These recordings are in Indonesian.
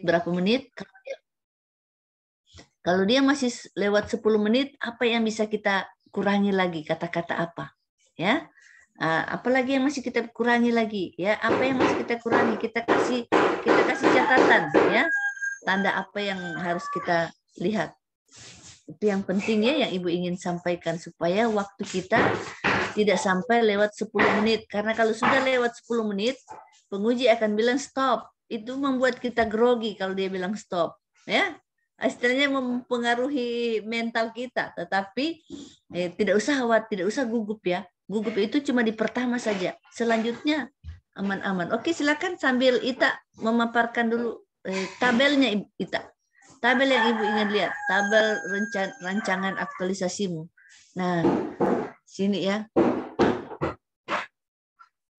berapa menit. Kalau dia masih lewat 10 menit, apa yang bisa kita kurangi lagi? Kata-kata apa? Ya. Apalagi yang masih kita kurangi lagi? Ya, apa yang masih kita kurangi? Kita kasih catatan, ya. Tanda apa yang harus kita lihat. Itu yang penting ya, yang Ibu ingin sampaikan supaya waktu kita tidak sampai lewat 10 menit. Karena kalau sudah lewat 10 menit, penguji akan bilang stop. Itu membuat kita grogi kalau dia bilang stop, ya. Istilahnya mempengaruhi mental kita, tetapi tidak usah khawatir, tidak usah gugup ya. Gugup itu cuma di pertama saja. Selanjutnya aman-aman. Oke, silakan sambil Ita memaparkan dulu tabelnya Ita. Tabel yang Ibu ingin lihat, tabel rancangan aktualisasimu. Nah, sini ya.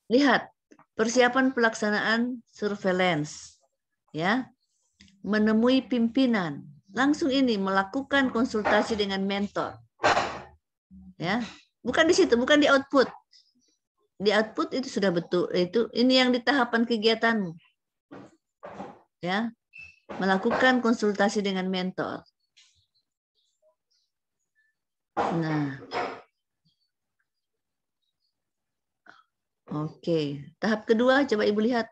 Lihat, persiapan pelaksanaan surveillance. Ya. Menemui pimpinan. Langsung ini melakukan konsultasi dengan mentor. Ya. Bukan di situ, bukan di output. Di output itu sudah betul. Ini yang di tahapan kegiatanmu. Ya. Melakukan konsultasi dengan mentor. Nah. Oke. Tahap kedua coba Ibu lihat.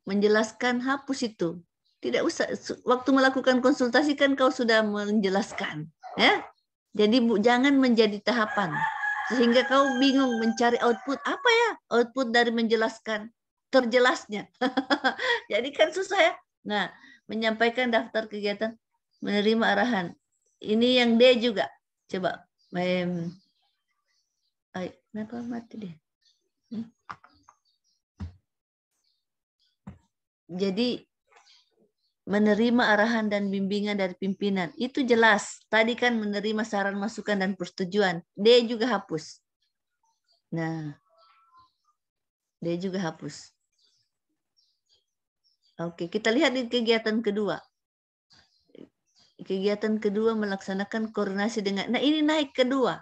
Menjelaskan, hapus itu. Tidak usah, waktu melakukan konsultasi kan kau sudah menjelaskan. Ya. Jadi jangan menjadi tahapan. Sehingga kau bingung mencari output. Apa ya output dari menjelaskan? Terjelasnya. Jadi kan susah ya. Nah, menyampaikan daftar kegiatan, menerima arahan. Ini yang D juga. Coba. Kenapa mati dia? Jadi menerima arahan dan bimbingan dari pimpinan. Itu jelas. Tadi kan menerima saran, masukan, dan persetujuan. D juga hapus. Nah, D juga hapus. Oke, kita lihat di kegiatan kedua. Kegiatan kedua melaksanakan koordinasi dengan, nah ini naik kedua.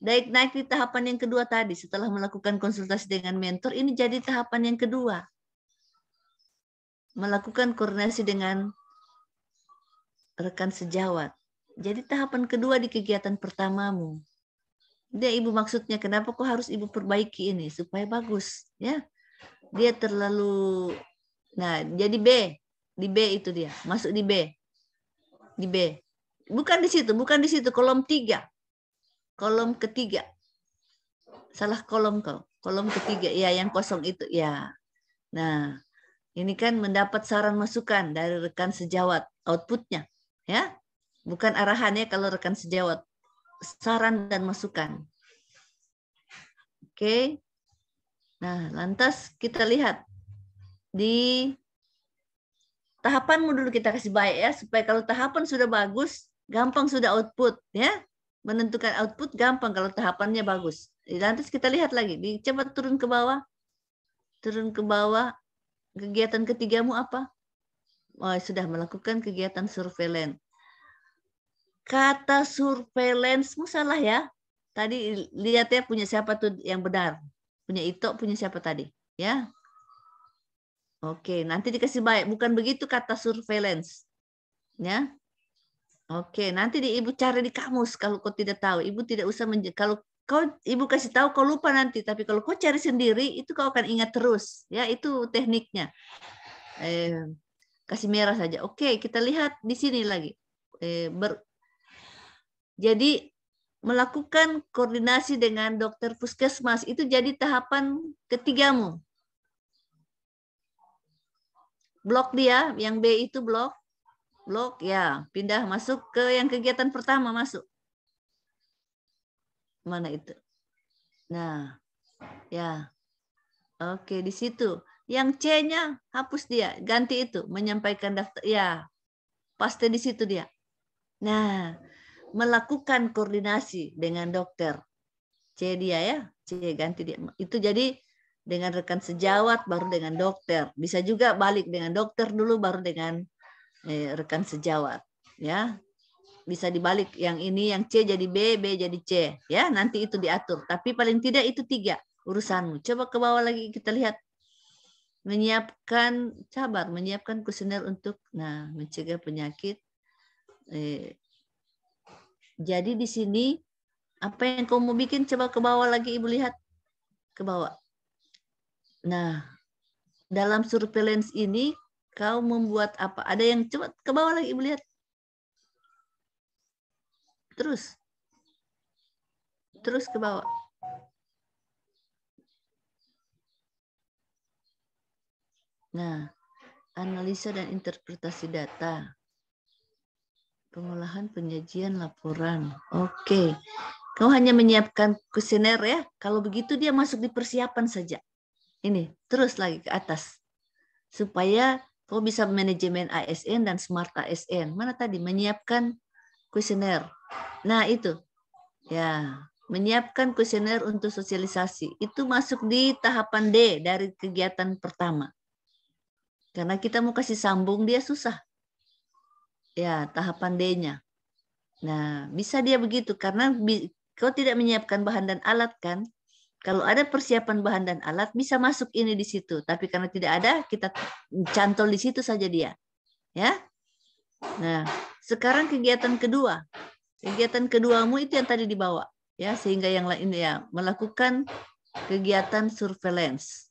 Naik di tahapan yang kedua tadi. Setelah melakukan konsultasi dengan mentor, ini jadi tahapan yang kedua. Melakukan koordinasi dengan rekan sejawat. Jadi tahapan kedua di kegiatan pertamamu. Dia Ibu maksudnya kenapa kok harus Ibu perbaiki ini supaya bagus, ya. Dia terlalu, nah jadi B, di B itu dia masuk di B, bukan di situ kolom 3, kolom ketiga, salah kolom kau, kolom ketiga ya yang kosong itu ya. Nah ini kan mendapat saran masukan dari rekan sejawat, outputnya, ya, bukan arahannya kalau rekan sejawat, saran dan masukan. Oke. Nah, lantas kita lihat di tahapanmu dulu kita kasih baik ya, supaya kalau tahapan sudah bagus, gampang sudah output ya. Menentukan output gampang kalau tahapannya bagus. Lantas kita lihat lagi, coba turun ke bawah. Turun ke bawah, kegiatan ketigamu apa? Oh, sudah melakukan kegiatan surveillance. Kata surveillance-mu salah ya. Tadi lihat ya punya siapa tuh yang benar. Punya Ito, punya siapa tadi? Ya. Oke, nanti dikasih baik. Bukan begitu kata surveillance. Ya. Oke, nanti Ibu cari di kamus kalau kau tidak tahu. Ibu tidak usah kalau Ibu kasih tahu kau lupa nanti, tapi kalau kau cari sendiri itu kau akan ingat terus. Ya, itu tekniknya. Kasih merah saja. Oke, kita lihat di sini lagi. Jadi melakukan koordinasi dengan dokter puskesmas itu jadi tahapan ketigamu. Blok dia, yang B itu blok ya, pindah masuk ke yang kegiatan pertama masuk. Mana itu? Nah, ya. Oke, di situ. Yang C-nya hapus dia, ganti itu, menyampaikan daftar. Ya, pasti di situ dia. Nah, melakukan koordinasi dengan dokter. C dia ya, C ganti dia. Itu jadi dengan rekan sejawat baru dengan dokter. Bisa juga balik dengan dokter dulu baru dengan rekan sejawat, ya. Bisa dibalik, yang ini yang C jadi B, B jadi C, ya. Nanti itu diatur. Tapi paling tidak itu 3 urusanmu. Coba ke bawah lagi kita lihat. menyiapkan kuesioner untuk mencegah penyakit. Jadi di sini apa yang kamu mau bikin, coba ke bawah lagi, Ibu lihat ke bawah. Nah, dalam surveillance ini kau membuat apa? Ada yang coba ke bawah lagi, Ibu lihat. Terus ke bawah. Nah, analisa dan interpretasi data. Pengolahan, penyajian, laporan. Oke. Kau hanya menyiapkan kuesioner ya. Kalau begitu dia masuk di persiapan saja. Ini, terus lagi ke atas. Supaya kau bisa manajemen ASN dan smart ASN. Mana tadi? Menyiapkan kuesioner. Nah, itu. Ya, menyiapkan kuesioner untuk sosialisasi. Itu masuk di tahapan D dari kegiatan pertama. Karena kita mau kasih sambung, dia susah. Ya, tahapan D-nya. Nah, bisa dia begitu karena kau tidak menyiapkan bahan dan alat kan? Kalau ada persiapan bahan dan alat bisa masuk ini di situ, tapi karena tidak ada kita cantol di situ saja dia. Ya. Nah, sekarang kegiatan kedua. Kegiatan keduamu itu yang tadi dibawa ya, sehingga yang lain ya melakukan kegiatan surveillance.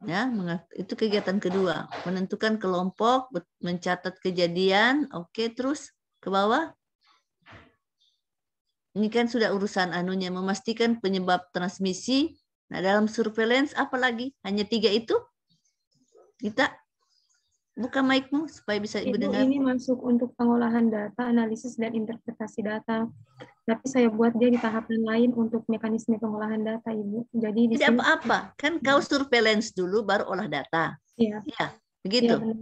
Ya, itu kegiatan kedua, menentukan kelompok, mencatat kejadian, oke, terus ke bawah. Ini kan sudah urusan anunya, memastikan penyebab transmisi. Nah, dalam surveillance apalagi? Hanya 3 itu? Kita buka mic-mu supaya bisa Ibu Ibu, dengar. ini masuk untuk pengolahan data, analisis dan interpretasi data. Tapi saya buat dia di tahapan lain untuk mekanisme pengolahan data, Ibu. Jadi di Tidak sini apa-apa, kan kau surveillance dulu baru olah data. iya. Ya, Iya, begitu. benar.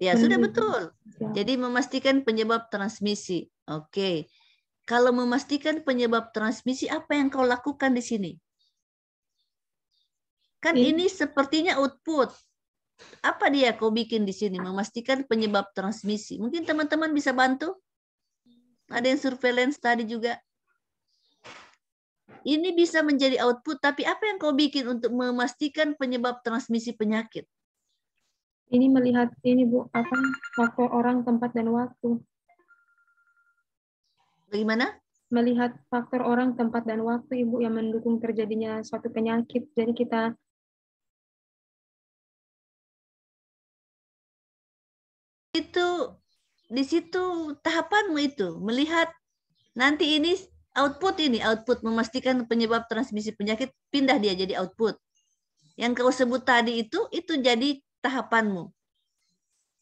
Ya, Benar, sudah Ibu. betul. Siap. Jadi memastikan penyebab transmisi. Oke. Kalau memastikan penyebab transmisi, apa yang kau lakukan di sini? Kan ini sepertinya output. Apa dia kau bikin di sini? Memastikan penyebab transmisi. Mungkin teman-teman bisa bantu? Ada yang surveillance tadi juga. Ini bisa menjadi output, tapi apa yang kau bikin untuk memastikan penyebab transmisi penyakit? Ini melihat ini Bu, apa faktor orang, tempat dan waktu. Bagaimana? Melihat faktor orang, tempat dan waktu, Ibu, yang mendukung terjadinya suatu penyakit. Jadi kita Itu di situ tahapanmu itu melihat nanti ini output memastikan penyebab transmisi penyakit, pindah dia jadi output. Yang kau sebut tadi itu jadi tahapanmu.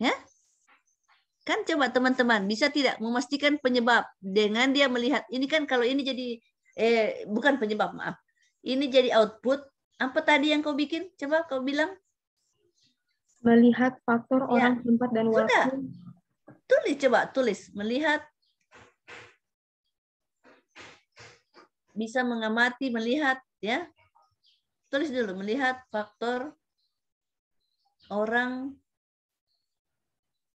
Ya? Kan coba teman-teman bisa tidak memastikan penyebab dengan dia melihat ini kan kalau ini jadi bukan penyebab, maaf. Ini jadi output. Apa tadi yang kau bikin? Coba kau bilang. melihat faktor Ya. orang, tempat dan Sudah. waktu. Tulis. Melihat. Bisa mengamati, melihat, ya. Tulis dulu, melihat faktor orang,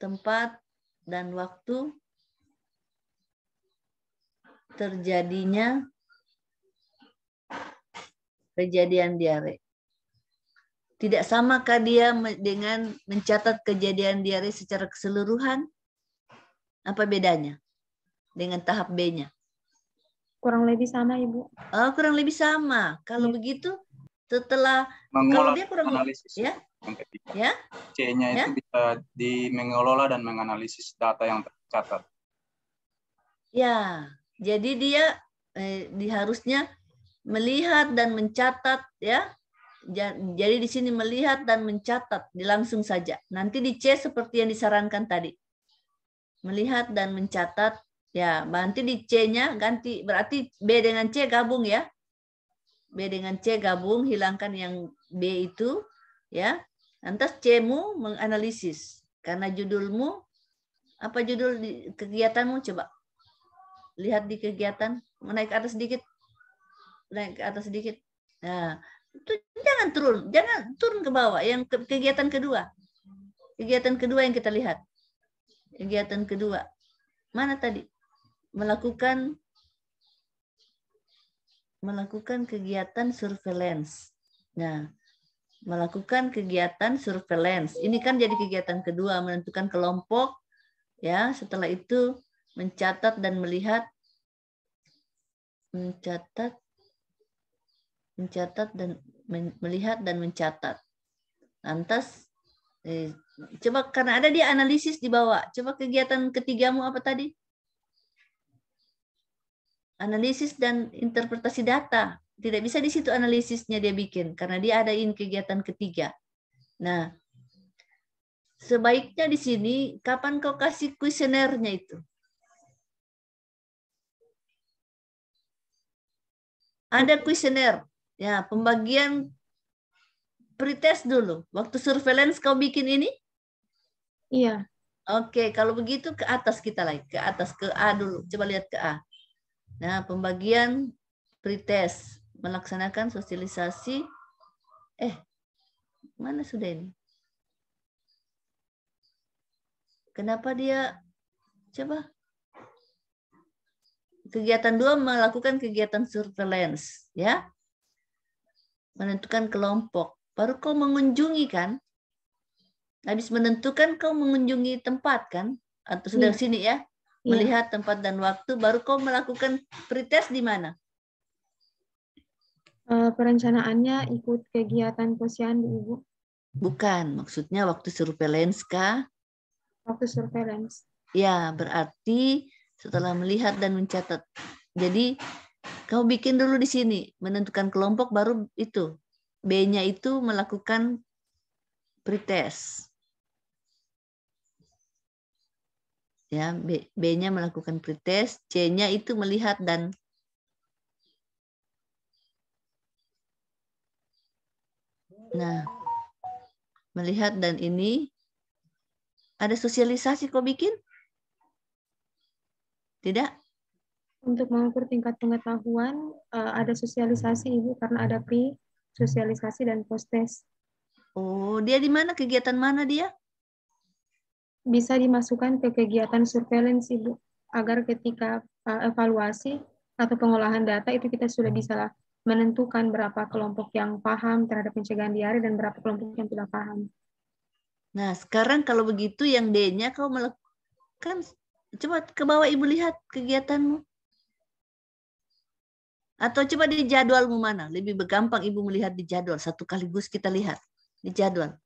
tempat, dan waktu terjadinya kejadian diare. Tidak samakah dia dengan mencatat kejadian diare secara keseluruhan? Apa bedanya dengan tahap B-nya? Kurang lebih sama, Ibu. Oh, kurang lebih sama. Kalau begitu, setelah kalau dia kurang analisis ya, yang ketiga. ya, C-nya ya? itu bisa mengelola dan menganalisis data yang tercatat. Ya, jadi dia harusnya melihat dan mencatat ya. Jadi di sini melihat dan mencatat langsung saja. Nanti di C seperti yang disarankan tadi. Melihat dan mencatat ya, nanti di C-nya ganti, berarti B dengan C gabung ya. B dengan C gabung, hilangkan yang B itu ya. Lantas C-mu menganalisis. Karena judulmu apa judul kegiatanmu, coba lihat di kegiatan, naik ke atas sedikit. Naik ke atas sedikit. Nah, itu jangan turun ke bawah. Yang kegiatan kedua. Kegiatan kedua yang kita lihat. Kegiatan kedua. Mana tadi? Melakukan kegiatan surveillance. Nah, melakukan kegiatan surveillance. Ini kan jadi kegiatan kedua, menentukan kelompok, ya. Setelah itu mencatat dan melihat, melihat dan mencatat. Lantas, coba karena ada dia analisis di bawah. Coba kegiatan ketigamu apa tadi? Analisis dan interpretasi data. Tidak bisa di situ analisisnya dia bikin, karena dia adain kegiatan ketiga. Nah, sebaiknya di sini, kapan kau kasih kuesionernya itu? Ada kuesioner, ya, pembagian pretest dulu. Waktu surveillance kau bikin ini? Iya. Oke, kalau begitu ke atas kita lagi, ke atas, ke A dulu. Coba lihat ke A. Nah, pembagian pretest. Melaksanakan sosialisasi. Mana sudah ini? Kenapa dia, coba. Kegiatan 2 melakukan kegiatan surveillance, ya. Menentukan kelompok. Baru kau mengunjungi kan? Habis menentukan kau mengunjungi tempat kan? Atau sudah sini ya? Melihat tempat dan waktu, baru kau melakukan pretest di mana? Perencanaannya ikut kegiatan posyandu, Ibu. Bukan, maksudnya waktu surveillance kah? Waktu surveillance. Ya, berarti setelah melihat dan mencatat. Jadi, kau bikin dulu di sini, menentukan kelompok, baru itu. B-nya itu melakukan pretest. Ya, B-nya melakukan pretest, C-nya itu melihat dan melihat dan ini ada sosialisasi kau bikin? Tidak? Untuk mengukur tingkat pengetahuan, ada sosialisasi, Ibu, karena ada pre-sosialisasi dan post-test. Oh, dia di mana? Kegiatan mana dia? Bisa dimasukkan ke kegiatan surveillance, Ibu, agar ketika evaluasi atau pengolahan data itu kita sudah bisa menentukan berapa kelompok yang paham terhadap pencegahan diare dan berapa kelompok yang tidak paham. Nah, sekarang kalau begitu yang D-nya kau melakukan, coba ke bawah Ibu lihat kegiatanmu. Atau coba di jadwalmu mana? Lebih gampang Ibu melihat di jadwal. Satu kaligus kita lihat di jadwal.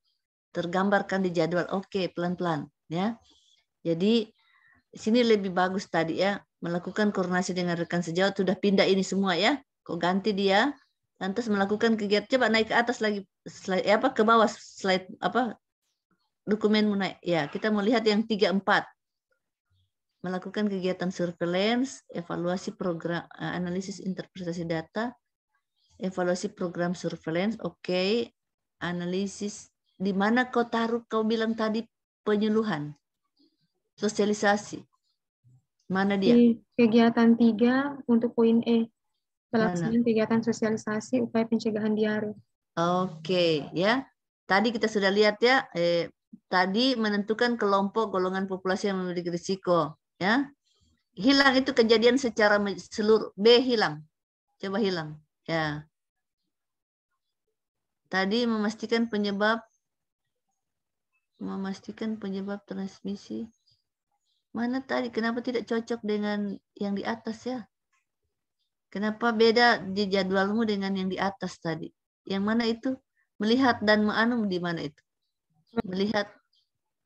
Tergambarkan di jadwal. Oke, pelan-pelan. Ya. Jadi, sini lebih bagus tadi ya. Melakukan koordinasi dengan rekan sejawat. Sudah pindah ini semua ya. Kau ganti dia. Lantas melakukan kegiatan. Coba naik ke atas lagi. Slide, ke bawah slide dokumenmu naik. Ya, kita mau lihat yang 3-4. Melakukan kegiatan surveillance, evaluasi program, analisis interpretasi data, evaluasi program surveillance, oke. Analisis, di mana kau taruh, kau bilang tadi penyuluhan, sosialisasi. Mana dia? Di kegiatan 3 untuk poin E, pelaksanaan Mana? kegiatan sosialisasi upaya pencegahan diare. Oke, ya. Tadi kita sudah lihat ya, tadi menentukan kelompok golongan populasi yang memiliki risiko, ya. Hilang itu kejadian secara seluruh. B hilang. Coba hilang. Ya. Tadi memastikan penyebab transmisi. Mana tadi? Kenapa tidak cocok dengan yang di atas ya? Kenapa beda di jadwalmu dengan yang di atas tadi? Yang mana itu? Melihat dan menganum di mana itu? Melihat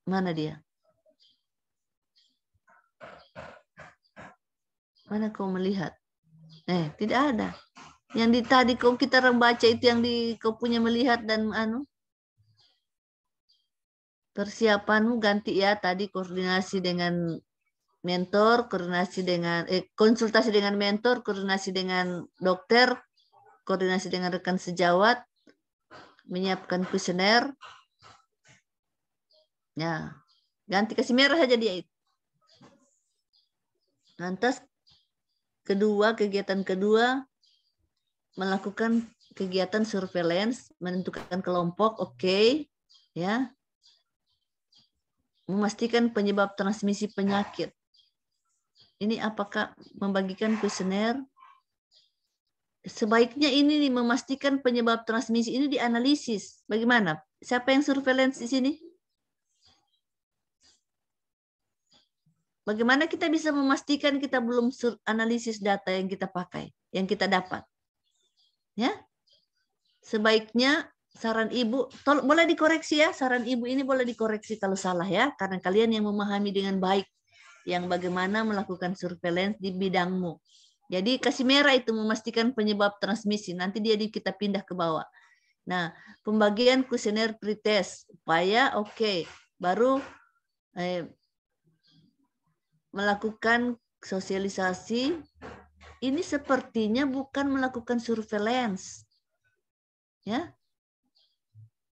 mana dia? Mana kau melihat? Tidak ada. Yang di tadi kita baca itu yang kau punya melihat dan persiapanmu ganti ya, tadi koordinasi dengan mentor, koordinasi dengan konsultasi dengan mentor, koordinasi dengan dokter, koordinasi dengan rekan sejawat, menyiapkan kuesioner. Ya, ganti kasih merah saja dia itu. Lantas kegiatan kedua melakukan kegiatan surveillance, menentukan kelompok, oke. Ya. Memastikan penyebab transmisi penyakit. Ini apakah membagikan kuesioner sebaiknya ini nih, memastikan penyebab transmisi ini dianalisis. Bagaimana? Siapa yang surveillance di sini? Bagaimana kita bisa memastikan kita belum analisis data yang kita pakai, yang kita dapat? Ya, sebaiknya saran ibu, boleh dikoreksi ya, saran ibu ini boleh dikoreksi kalau salah ya, karena kalian yang memahami dengan baik yang bagaimana melakukan surveillance di bidangmu. Jadi kasih merah itu memastikan penyebab transmisi, nanti kita pindah ke bawah. Nah, pembagian kuesioner pretest supaya baru melakukan sosialisasi. Ini sepertinya bukan melakukan surveillance. Ya.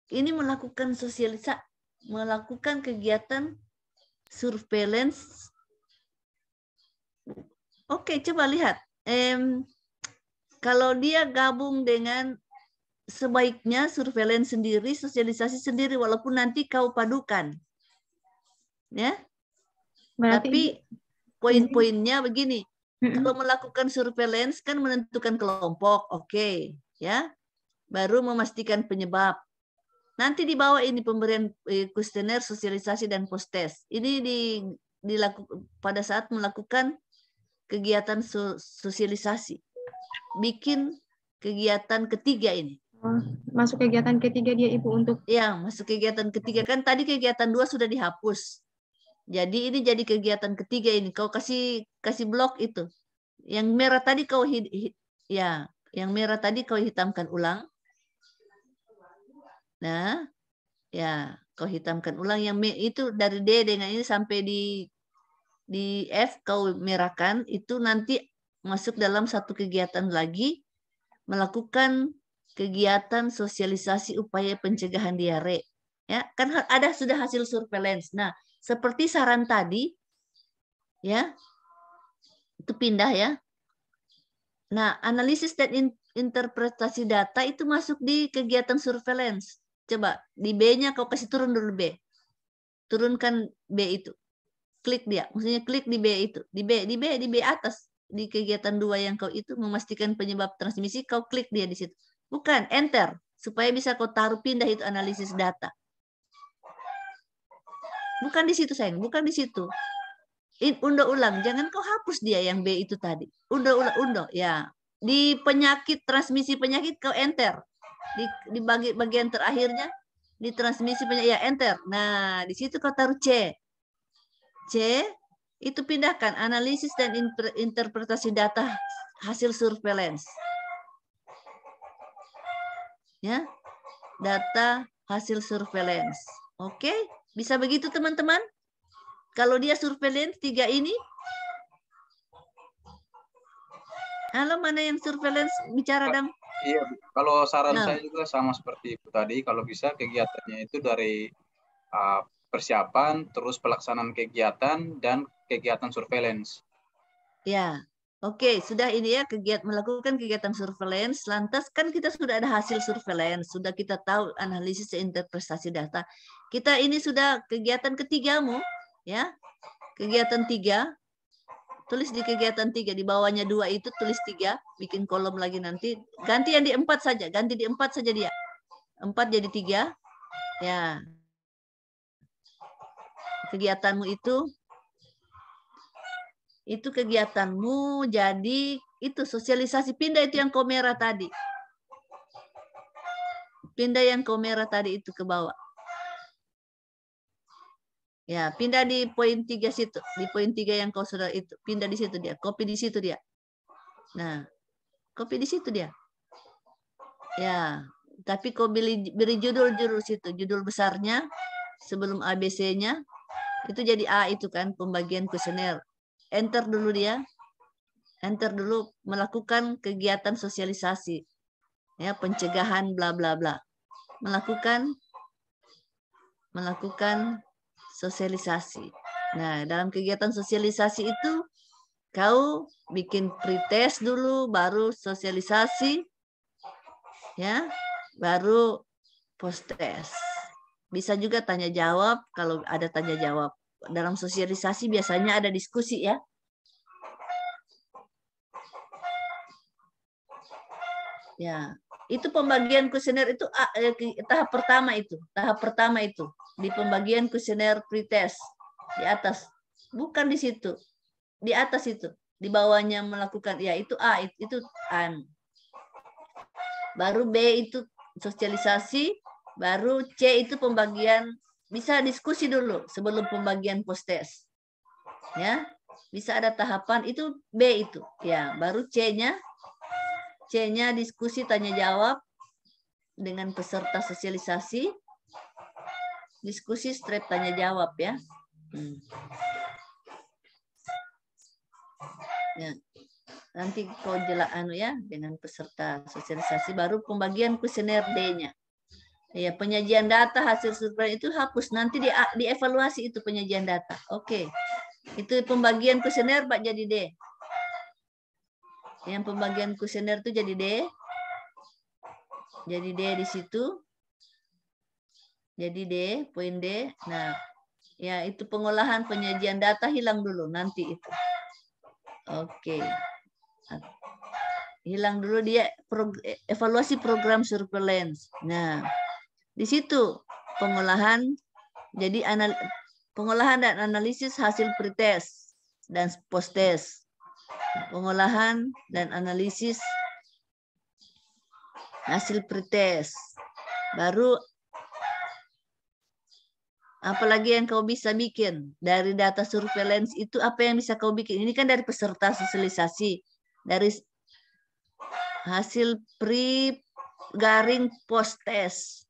Ini melakukan sosialisasi, melakukan kegiatan surveillance. Oke, coba lihat. Kalau dia gabung dengan, sebaiknya surveillance sendiri, sosialisasi sendiri, walaupun nanti kau padukan. Ya. Tapi poin-poinnya begini. Kalau melakukan surveillance kan menentukan kelompok, ya. Baru memastikan penyebab. Nanti di bawah ini pemberian kuesioner, sosialisasi dan post test. Ini dilakukan pada saat melakukan kegiatan sosialisasi. Bikin kegiatan ketiga ini. Masuk kegiatan ketiga dia Ibu untuk. Ya, masuk kegiatan ketiga, kan tadi kegiatan 2 sudah dihapus. Jadi ini jadi kegiatan ketiga ini. Kau kasih blok itu. Yang merah tadi yang merah tadi kau hitamkan ulang. Nah, ya, kau hitamkan ulang yang itu dari D dengan ini sampai di F kau merahkan, itu nanti masuk dalam satu kegiatan lagi, melakukan kegiatan sosialisasi upaya pencegahan diare. Ya, kan ada sudah hasil surveillance. Nah, seperti saran tadi, ya, itu pindah ya. Nah, analisis dan interpretasi data itu masuk di kegiatan surveillance. Coba di B-nya kau kasih turun dulu B. Turunkan B itu. Klik dia. Maksudnya klik di B itu. Di B atas. Di kegiatan 2 yang kau itu memastikan penyebab transmisi, kau klik dia di situ. Bukan, enter. Supaya bisa kau taruh pindah itu analisis data. Bukan di situ sayang, bukan di situ. Undo ulang, jangan kau hapus dia yang B itu tadi. Undo. Ya. Di penyakit, transmisi penyakit kau enter. Di bagian terakhirnya di transmisi penyakit, ya enter. Nah, di situ kau taruh C. C itu pindahkan analisis dan interpretasi data hasil surveillance. Ya. Data hasil surveillance. Oke, bisa begitu teman-teman? Kalau dia surveillance 3 ini. Halo, mana yang surveillance bicara, Dam? Iya, kalau saran saya juga sama seperti itu tadi. Kalau bisa kegiatannya itu dari persiapan, terus pelaksanaan kegiatan, dan kegiatan surveillance. Ya, oke, sudah ini ya, melakukan kegiatan surveillance. Lantas kan kita sudah ada hasil surveillance, sudah kita tahu analisis dan interpretasi data. Kita ini sudah kegiatan ketigamu, ya, kegiatan 3. Tulis di kegiatan 3, di bawahnya 2 itu tulis 3, bikin kolom lagi nanti. Ganti yang di 4 saja, ganti di 4 saja dia. 4 jadi 3. Ya. Kegiatanmu itu kegiatanmu jadi itu sosialisasi, pindah itu yang kau merah tadi. Pindah yang kau merah tadi itu ke bawah. Ya, pindah di poin 3 situ. Di poin 3 yang kau sudah itu. Pindah di situ dia. Copy di situ dia. Nah, copy di situ dia. Ya, tapi kau beri judul situ. Judul besarnya sebelum ABC-nya. Itu jadi A itu kan, pembagian kuesioner. Enter dulu dia. Enter dulu, melakukan kegiatan sosialisasi. Ya, pencegahan bla bla bla. Melakukan sosialisasi. Nah, dalam kegiatan sosialisasi itu kau bikin pretest dulu, baru sosialisasi, ya, baru post test. Bisa juga tanya jawab kalau ada tanya jawab. Dalam sosialisasi biasanya ada diskusi ya. Ya, itu pembagian kuesioner itu tahap pertama itu. Tahap pertama itu di pembagian kuesioner pretest di atas. Bukan di situ. Di atas itu. Di bawahnya melakukan ya itu A, itu an. Baru B itu sosialisasi, baru C itu pembagian, bisa diskusi dulu sebelum pembagian post-test. Ya, bisa ada tahapan itu B itu. Ya, baru C-nya diskusi tanya jawab dengan peserta sosialisasi. Diskusi strip tanya jawab ya. Ya. Nanti kau jelas ya dengan peserta sosialisasi, baru pembagian kuesioner D-nya. Ya, penyajian data hasil survei itu hapus, nanti dievaluasi itu penyajian data. Oke. Itu pembagian kuesioner Pak jadi D. Yang pembagian kuesioner itu jadi D. Jadi D di situ. Jadi D, poin D. Nah, ya itu pengolahan penyajian data hilang dulu nanti itu. Oke. Hilang dulu dia evaluasi program surveillance. Nah, di situ pengolahan jadi pengolahan dan analisis hasil pretest dan post-test. Pengolahan dan analisis hasil pretest. Baru apalagi yang kau bisa bikin dari data surveillance itu, apa yang bisa kau bikin? Ini kan dari peserta sosialisasi, dari hasil post-test.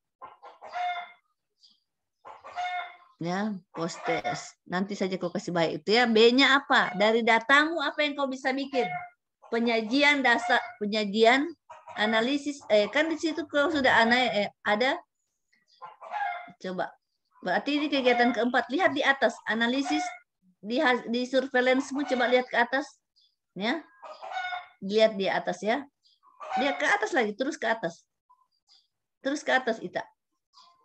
Ya, post-test. Nanti saja kau kasih baik itu ya. B-nya apa? Dari datamu apa yang kau bisa bikin? Penyajian dasar, penyajian analisis. Kan di situ kau sudah ada. Coba. Berarti ini kegiatan keempat. Lihat di atas. Analisis di surveillance-mu. Coba lihat ke atas. Ya. Lihat di atas ya. Dia ke atas lagi, terus ke atas. Terus ke atas, Ita.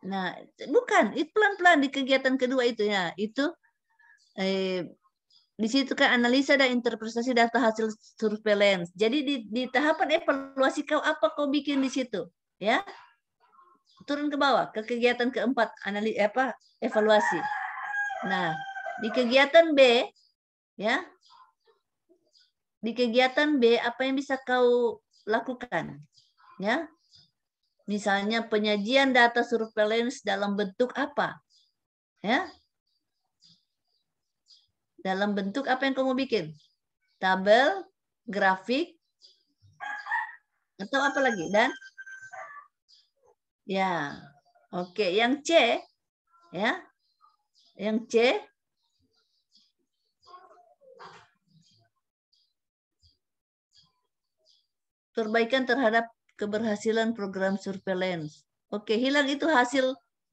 Nah, bukan, itu pelan-pelan di kegiatan kedua itu ya. Itu di situ kan analisa dan interpretasi data hasil surveillance. Jadi di tahapan evaluasi kau apa kau bikin di situ, ya. Turun ke bawah ke kegiatan keempat, evaluasi. Nah, di kegiatan B ya. Di kegiatan B apa yang bisa kau lakukan? Ya. Misalnya penyajian data surveillance dalam bentuk apa? Ya. Dalam bentuk apa yang kamu bikin? Tabel, grafik, atau apa lagi? Dan ya. Oke, yang C ya. Yang C perbaikan terhadap keberhasilan program surveillance. Oke, hilang itu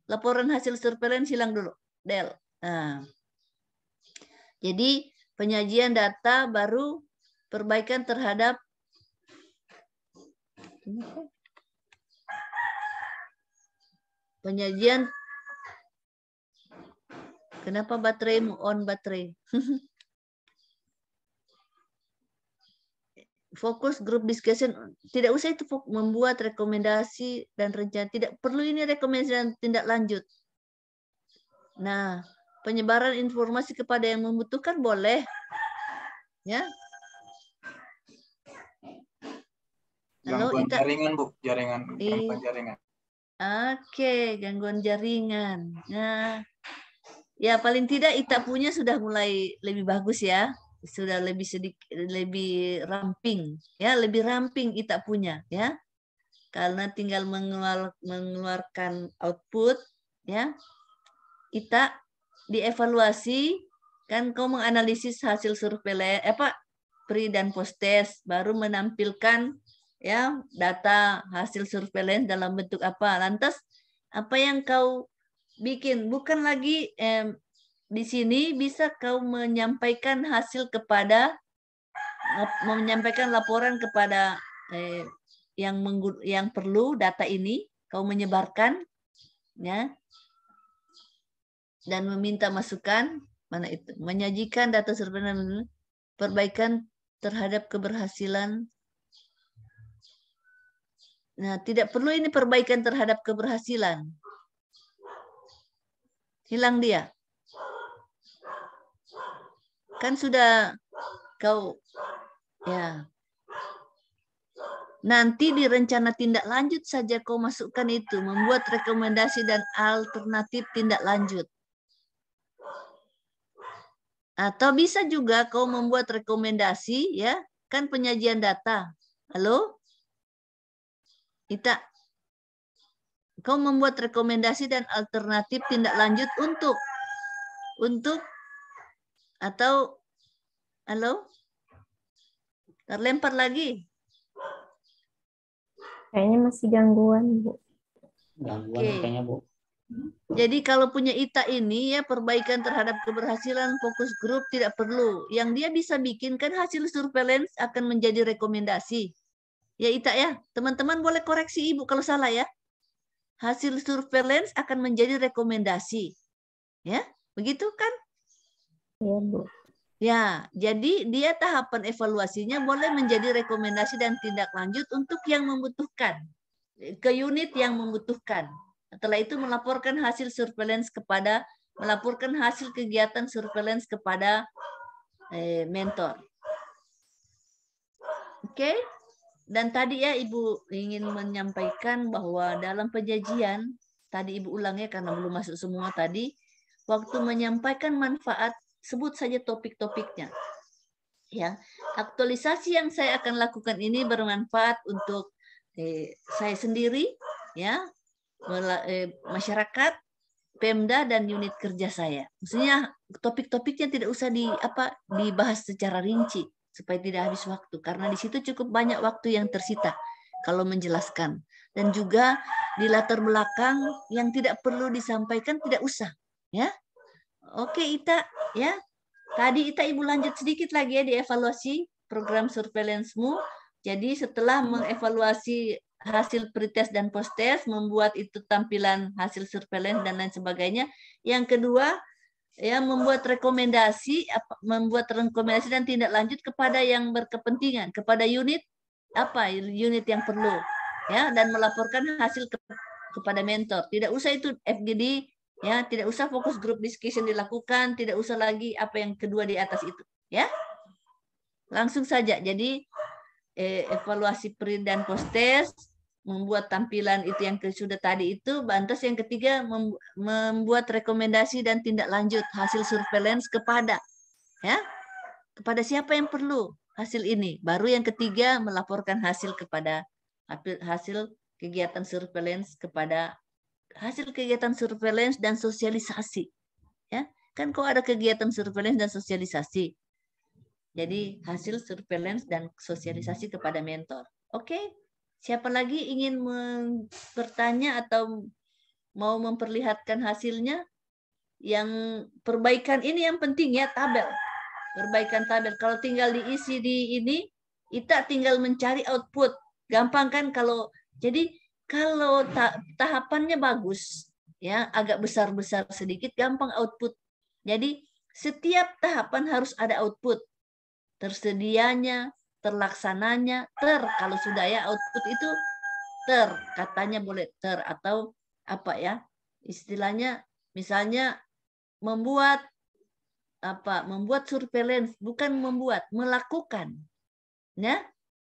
laporan hasil surveillance hilang dulu. Del. Nah. Jadi penyajian data baru perbaikan terhadap penyajian. Kenapa bateraimu on baterai? Fokus grup discussion, tidak usah itu membuat rekomendasi dan rencana, tidak perlu ini rekomendasi dan tindak lanjut. Nah, penyebaran informasi kepada yang membutuhkan boleh, ya. Gangguan jaringan, Bu, gangguan jaringan. Oke, gangguan jaringan. Nah, ya paling tidak Ita punya sudah mulai lebih bagus ya. Sudah lebih ramping ya, lebih ramping Ita punya ya, karena tinggal mengeluarkan output ya. Ita dievaluasi kan, kau menganalisis hasil survei pre dan post test, baru menampilkan ya data hasil surveillance dalam bentuk apa. Lantas apa yang kau bikin? Bukan lagi di sini bisa kau menyampaikan menyampaikan laporan kepada yang perlu data ini, kau menyebarkan ya, dan meminta masukan. Mana itu? Menyajikan data surveillance, perbaikan terhadap keberhasilan Nah, tidak perlu ini perbaikan terhadap keberhasilan. Hilang dia. Kan sudah kau, ya. Nanti di rencana tindak lanjut saja kau masukkan itu, membuat rekomendasi dan alternatif tindak lanjut. Atau bisa juga kau membuat rekomendasi, ya, kan penyajian data. Halo? Ita, kau membuat rekomendasi dan alternatif tindak lanjut untuk atau halo? Terlempar lagi. Kayaknya masih gangguan, Bu. Gangguan kayaknya, Bu. Jadi kalau punya Ita ini ya perbaikan terhadap keberhasilan fokus grup tidak perlu. Yang dia bisa bikin kan hasil surveillance akan menjadi rekomendasi. Ya Ita ya, teman-teman boleh koreksi Ibu kalau salah ya. Hasil surveillance akan menjadi rekomendasi. Ya, begitu kan? Iya, Bu. Ya, jadi dia tahapan evaluasinya boleh menjadi rekomendasi dan tindak lanjut untuk yang membutuhkan. Ke unit yang membutuhkan. Setelah itu melaporkan hasil surveillance melaporkan hasil kegiatan surveillance kepada mentor. Oke? Dan tadi ya Ibu ingin menyampaikan bahwa dalam penyajian, tadi Ibu ulang ya karena belum masuk semua tadi, waktu menyampaikan manfaat, sebut saja topik-topiknya. Ya, aktualisasi yang saya akan lakukan ini bermanfaat untuk saya sendiri, ya, masyarakat, Pemda dan unit kerja saya. Maksudnya topik-topiknya tidak usah dibahas secara rinci supaya tidak habis waktu karena di situ cukup banyak waktu yang tersita kalau menjelaskan. Dan juga di latar belakang yang tidak perlu disampaikan tidak usah, ya. Oke, Ita, ya. Tadi Ita Ibu lanjut sedikit lagi ya di evaluasi program surveillance-mu. Jadi setelah mengevaluasi hasil pretest dan post-test, membuat itu tampilan hasil surveillance dan lain sebagainya. Yang kedua, ya membuat rekomendasi dan tindak lanjut kepada yang berkepentingan, kepada unit yang perlu, ya, dan melaporkan hasil kepada mentor. Tidak usah itu FGD, ya, tidak usah fokus group discussion dilakukan, tidak usah lagi apa yang kedua di atas itu, ya. Langsung saja. Jadi evaluasi pre dan post test, membuat tampilan itu yang sudah tadi itu, lantas yang ketiga membuat rekomendasi dan tindak lanjut hasil surveillance kepada siapa yang perlu hasil ini. Baru yang ketiga melaporkan hasil kepada hasil kegiatan surveillance kepada hasil kegiatan surveillance dan sosialisasi. Ya, kan kok ada kegiatan surveillance dan sosialisasi. Jadi hasil surveillance dan sosialisasi kepada mentor. Oke, siapa lagi ingin bertanya atau mau memperlihatkan hasilnya? Yang perbaikan ini yang penting ya, tabel. Perbaikan tabel. Kalau tinggal diisi di ini, Ita tinggal mencari output. Gampang kan kalau tahapannya bagus, ya agak besar-besar sedikit, gampang output. Jadi setiap tahapan harus ada output. Tersedianya, terlaksananya, kalau sudah ya output itu katanya boleh atau apa ya istilahnya, misalnya membuat surveillance, bukan melakukan, ya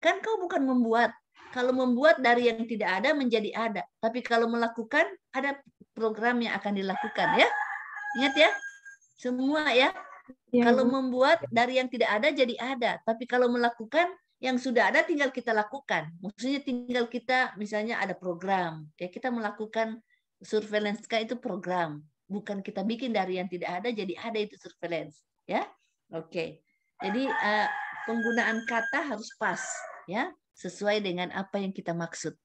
kan kau bukan membuat. Kalau membuat dari yang tidak ada menjadi ada, tapi kalau melakukan ada program yang akan dilakukan, ya. Ingat ya semua ya. Ya, kalau membuat dari yang tidak ada jadi ada, tapi kalau melakukan yang sudah ada tinggal kita lakukan. Maksudnya tinggal kita misalnya ada program, ya kita melakukan surveillance itu program, bukan kita bikin dari yang tidak ada jadi ada itu surveillance, ya. Oke. Jadi penggunaan kata harus pas, ya, sesuai dengan apa yang kita maksud.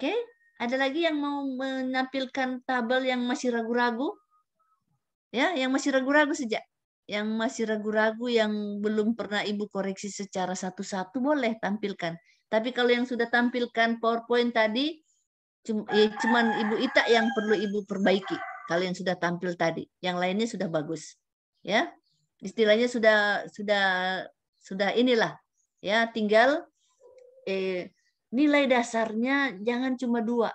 Oke, ada lagi yang mau menampilkan tabel yang masih ragu-ragu? Ya, yang masih ragu-ragu saja. Yang masih ragu-ragu, yang belum pernah Ibu koreksi secara satu-satu, boleh tampilkan. Tapi kalau yang sudah tampilkan PowerPoint tadi, cuman Ibu Ita yang perlu Ibu perbaiki. Kalau yang sudah tampil tadi, yang lainnya sudah bagus. Ya, istilahnya sudah inilah. Ya, tinggal nilai dasarnya jangan cuma 2.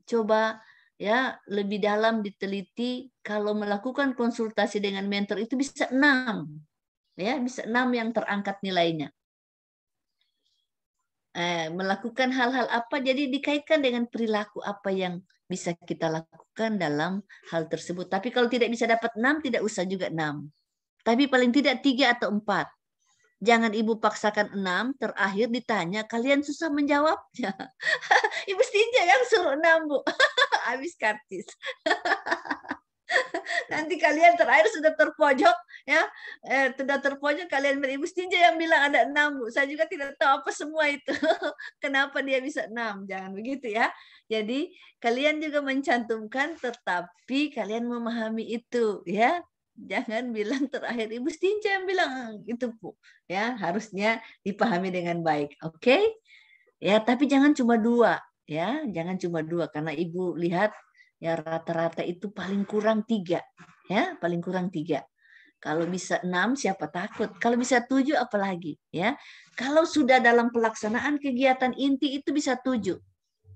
Coba ya lebih dalam diteliti. Kalau melakukan konsultasi dengan mentor itu bisa 6. Ya, bisa 6 yang terangkat nilainya. Melakukan hal-hal apa, jadi dikaitkan dengan perilaku apa yang bisa kita lakukan dalam hal tersebut. Tapi kalau tidak bisa dapat 6, tidak usah juga 6. Tapi paling tidak 3 atau 4. Jangan ibu paksakan 6, terakhir ditanya, kalian susah menjawabnya. Ibu Stinja yang suruh 6, Bu. Habis kartis. Nanti kalian terakhir sudah terpojok, ya, sudah terpojok, kalian Ibu Stinja yang bilang ada 6, Bu. Saya juga tidak tahu apa semua itu. Kenapa dia bisa 6? Jangan begitu ya. Jadi kalian juga mencantumkan, tetapi kalian memahami itu, ya. Jangan bilang terakhir Ibu Stinja yang bilang itu, Bu. Ya, harusnya dipahami dengan baik. Oke? Ya, tapi jangan cuma 2, ya. Jangan cuma 2 karena Ibu lihat ya rata-rata itu paling kurang 3, ya, paling kurang 3. Kalau bisa 6 siapa takut? Kalau bisa 7 apalagi, ya. Kalau sudah dalam pelaksanaan kegiatan inti itu bisa 7.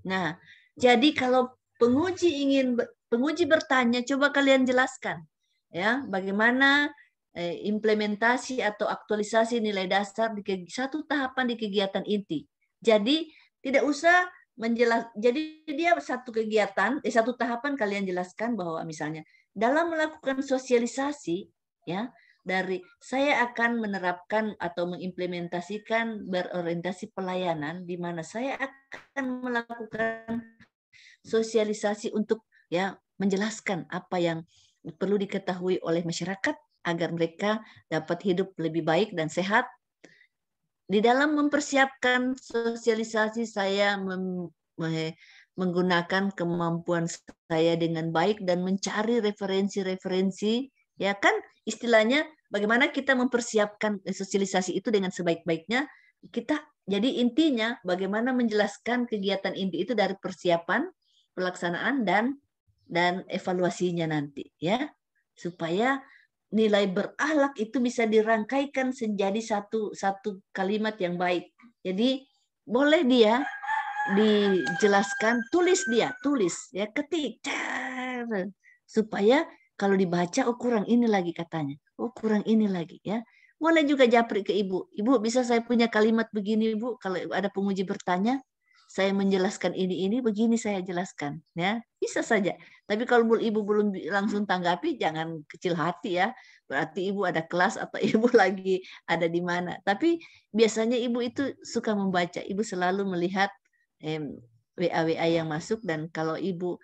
Nah, jadi kalau penguji bertanya, coba kalian jelaskan, ya, bagaimana implementasi atau aktualisasi nilai dasar di satu tahapan di kegiatan inti. Jadi tidak usah jadi dia satu kegiatan, satu tahapan kalian jelaskan bahwa misalnya dalam melakukan sosialisasi, ya, dari saya akan menerapkan atau mengimplementasikan berorientasi pelayanan di mana saya akan melakukan sosialisasi untuk ya menjelaskan apa yang perlu diketahui oleh masyarakat agar mereka dapat hidup lebih baik dan sehat. Di dalam mempersiapkan sosialisasi saya menggunakan kemampuan saya dengan baik dan mencari referensi-referensi, ya kan istilahnya bagaimana kita mempersiapkan sosialisasi itu dengan sebaik-baiknya. Jadi intinya bagaimana menjelaskan kegiatan inti itu dari persiapan, pelaksanaan dan evaluasinya nanti, ya, supaya nilai berakhlak itu bisa dirangkaikan menjadi satu kalimat yang baik. Jadi boleh dia dijelaskan, tulis ya, ketik, supaya kalau dibaca, oh kurang ini lagi katanya, oh kurang ini lagi, ya. Boleh juga japri ke ibu, ibu bisa saya punya kalimat begini, Bu, kalau ada penguji bertanya, saya menjelaskan ini begini saya jelaskan, ya, bisa saja. Tapi kalau ibu belum langsung tanggapi, jangan kecil hati ya, berarti ibu ada kelas atau ibu lagi ada di mana. Tapi biasanya ibu itu suka membaca, ibu selalu melihat WA yang masuk, dan kalau ibu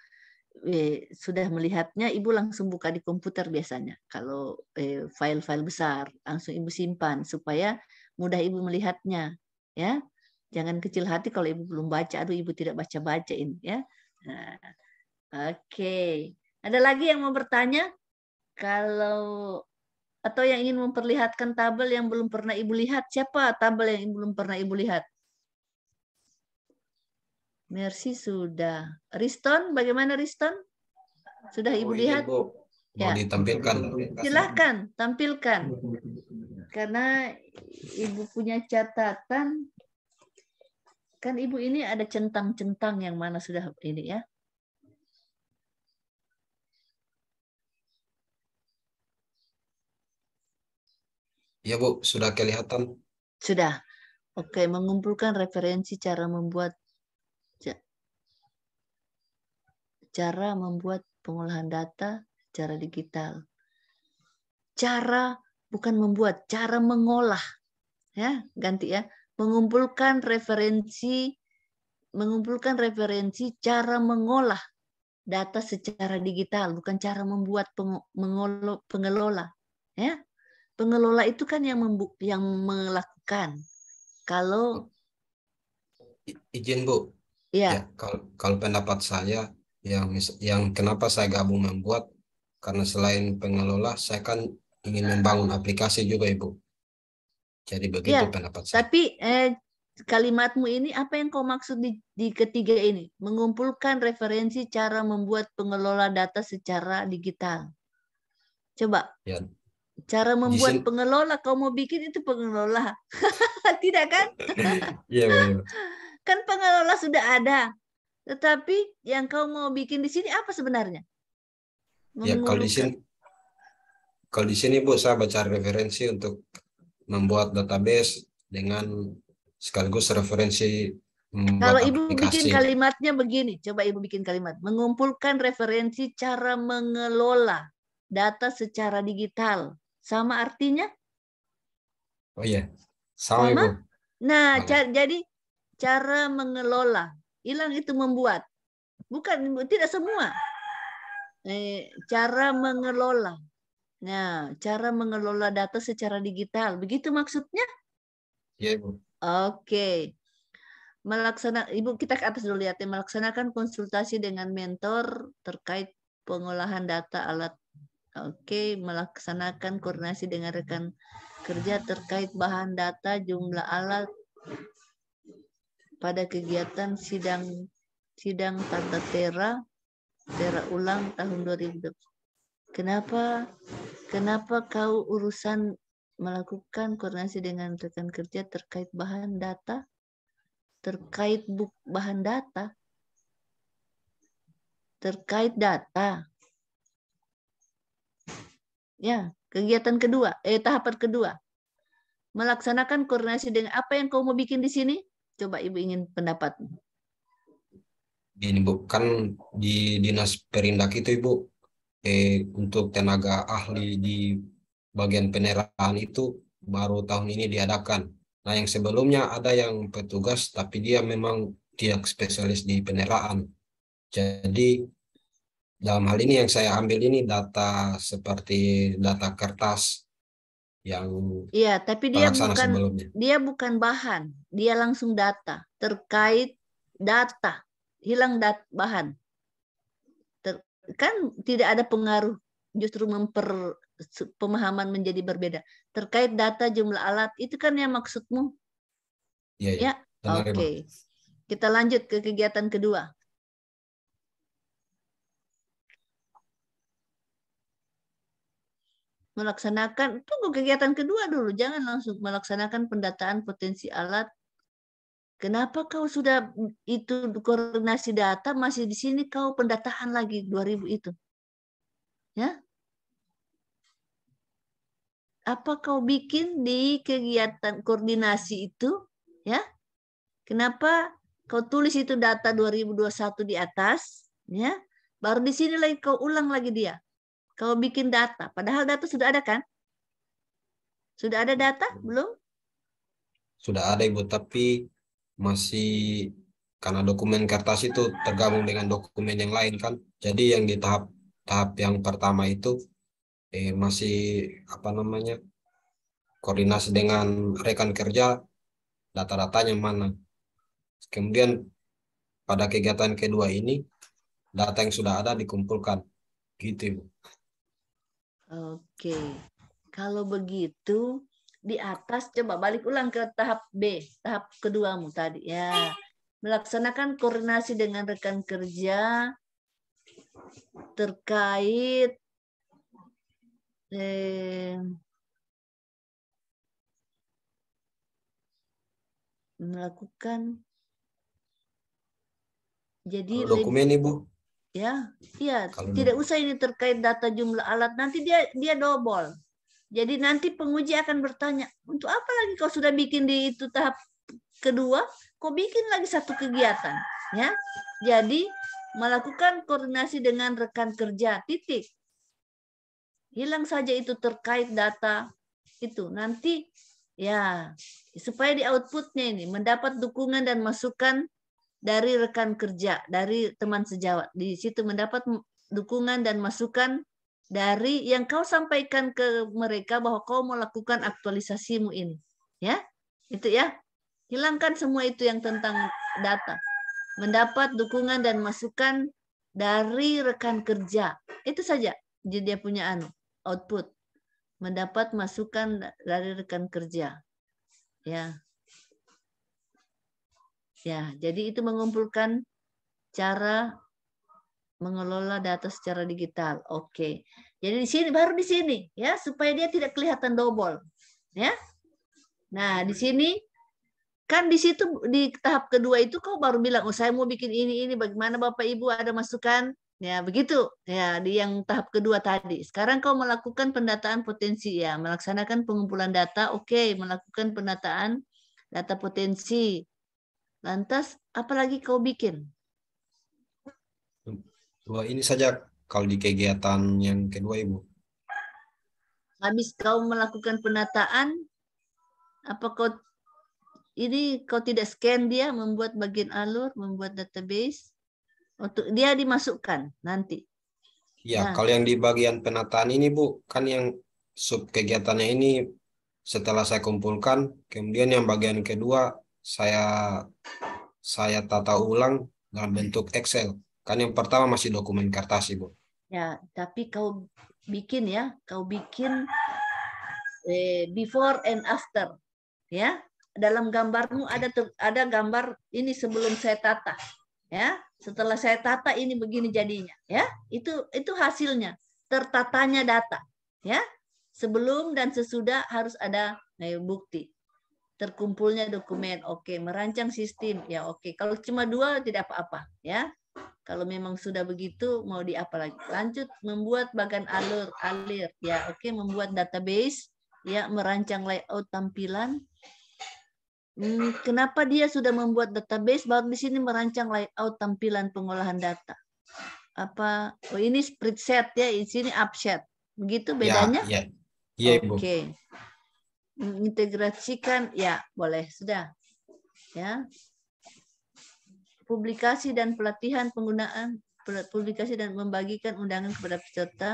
sudah melihatnya, ibu langsung buka di komputer biasanya. Kalau file-file besar, langsung ibu simpan supaya mudah ibu melihatnya, ya. Jangan kecil hati kalau ibu belum baca, aduh ibu tidak baca-bacain, ya. Nah, oke. Ada lagi yang mau bertanya? Atau yang ingin memperlihatkan tabel yang belum pernah ibu lihat? Siapa tabel yang belum pernah ibu lihat? Mercy sudah. Riston, bagaimana Riston? Sudah ibu lihat? Bu. Mau ditampilkan. Silahkan, tampilkan. Karena ibu punya catatan. Kan ibu ini ada centang-centang yang mana sudah ini ya. Ya Bu, sudah kelihatan. Sudah. Oke, mengumpulkan referensi cara membuat pengolahan data secara digital. Cara bukan membuat, cara mengolah. Ya, ganti ya. Mengumpulkan referensi cara mengolah data secara digital, bukan cara membuat pengelola. Ya, pengelola itu kan yang melakukan. Kalau izin Bu, ya kalau pendapat saya yang kenapa saya gabung membuat, karena selain pengelola, saya kan ingin membangun aplikasi juga Ibu. Jadi begitu pendapat saya. Tapi kalimatmu ini apa yang kau maksud di ketiga ini? Mengumpulkan referensi cara membuat pengelola data secara digital. Coba. Ya. Cara membuat pengelola, kau mau bikin itu pengelola. Tidak kan? Iya. Kan pengelola sudah ada. Tetapi yang kau mau bikin di sini apa sebenarnya? Ya, kalau di sini Bu, saya baca referensi untuk membuat database dengan sekaligus referensi kalau membuat Ibu bikin aplikasi. kalimatnya begini, coba Ibu bikin kalimat. Mengumpulkan referensi cara mengelola data secara digital. Sama artinya? Oh iya, sama Ibu. Nah, jadi cara mengelola. Hilang itu membuat. Bukan, tidak semua. Cara mengelola. Nah, cara mengelola data secara digital. Begitu maksudnya? Iya, Ibu. Oke. Ibu kita ke atas dulu lihat ya, melaksanakan konsultasi dengan mentor terkait pengolahan data alat. Oke, melaksanakan koordinasi dengan rekan kerja terkait bahan data, jumlah alat pada kegiatan sidang tata tera ulang tahun 2020. Kenapa kau urusan melakukan koordinasi dengan rekan kerja terkait bahan data? Terkait bahan data, terkait data. Ya, kegiatan kedua, tahapan kedua. Melaksanakan koordinasi dengan apa yang kau mau bikin di sini? Coba Ibu ingin pendapatmu. Ini Bu, kan di Dinas Perindak itu Ibu, untuk tenaga ahli di bagian penerahan itu baru tahun ini diadakan. Nah, yang sebelumnya ada yang petugas, tapi dia memang tidak spesialis di peneraan. Jadi, dalam hal ini yang saya ambil ini data seperti data kertas yang tapi sebelumnya. Dia bukan bahan, dia langsung data terkait data, hilang bahan. Kan tidak ada pengaruh, justru pemahaman menjadi berbeda. Terkait data jumlah alat, itu kan yang maksudmu? Iya. Oke. Kita lanjut ke kegiatan kedua. Tunggu kegiatan kedua dulu, jangan langsung melaksanakan pendataan potensi alat. Kenapa kau sudah itu koordinasi data, masih di sini kau pendataan lagi 2000 itu? Ya? Apa kau bikin di kegiatan koordinasi itu? Ya? Kenapa kau tulis itu data 2021 di atas? Ya? Baru di sini lagi kau ulang lagi dia. Kau bikin data, padahal data sudah ada kan? Sudah ada data belum? Sudah ada Ibu, tapi masih karena dokumen kertas itu tergabung dengan dokumen yang lain kan. Jadi yang di tahap yang pertama itu masih koordinasi dengan rekan kerja, data-datanya mana. Kemudian pada kegiatan kedua ini data yang sudah ada dikumpulkan, gitu Ibu. Oke, kalau begitu di atas coba balik ulang ke tahap B, tahap keduamu tadi ya. Melaksanakan koordinasi dengan rekan kerja terkait melakukan jadi dokumen Ibu. Ya, tidak usah ini terkait data jumlah alat, nanti dia double. Jadi nanti penguji akan bertanya, untuk apa lagi kau sudah bikin di itu tahap kedua, kau bikin lagi satu kegiatan, ya. Jadi melakukan koordinasi dengan rekan kerja, titik. Hilang saja itu terkait data itu. Nanti ya, supaya di outputnya ini mendapat dukungan dan masukan dari rekan kerja, dari teman sejawat. Di situ mendapat dukungan dan masukan dari yang kau sampaikan ke mereka bahwa kau melakukan aktualisasimu ini. Ya, itu ya. Hilangkan semua itu yang tentang data. Mendapat dukungan dan masukan dari rekan kerja. Itu saja. Jadi dia punya output. Mendapat masukan dari rekan kerja. Ya. Ya, jadi itu mengumpulkan cara mengelola data secara digital. Oke. Jadi di sini baru di sini ya supaya dia tidak kelihatan double. Ya. Nah, di sini Kan di situ di tahap kedua itu kau baru bilang, oh saya mau bikin ini, bagaimana Bapak Ibu ada masukan? Ya begitu, ya di yang tahap kedua tadi. Sekarang kau melakukan pendataan potensi ya, melaksanakan pengumpulan data, oke, melakukan pendataan data potensi. Lantas, apalagi kau bikin? Dua ini saja kalau di kegiatan yang kedua, Ibu. Habis kau melakukan penataan, apa kau tidak scan dia, membuat bagian alur, membuat database, untuk dia dimasukkan nanti. Ya, kalau yang di bagian penataan ini, Bu, kan yang sub kegiatannya ini setelah saya kumpulkan, kemudian yang bagian kedua saya tata ulang dalam bentuk Excel. Kan yang pertama masih dokumen kertas, Ibu. Ya, tapi kau bikin before and after, ya. Dalam gambarmu ada gambar ini sebelum saya tata, ya. Setelah saya tata ini begini jadinya, ya. Itu hasilnya, tertatanya data, ya. Sebelum dan sesudah harus ada bukti. Terkumpulnya dokumen, oke. Merancang sistem, ya oke. Kalau cuma 2 tidak apa-apa, ya. Kalau memang sudah begitu, mau di apa lagi? Lanjut membuat bagan alir, ya oke. Membuat database, ya merancang layout tampilan. Kenapa dia sudah membuat database, baru di sini merancang layout tampilan pengolahan data? Apa? Oh ini spreadsheet ya, di sini upsheet. Begitu bedanya? Ya, Ibu. Oke. Integrasikan, ya boleh sudah. Ya. Publikasi dan pelatihan penggunaan, publikasi dan membagikan undangan kepada peserta,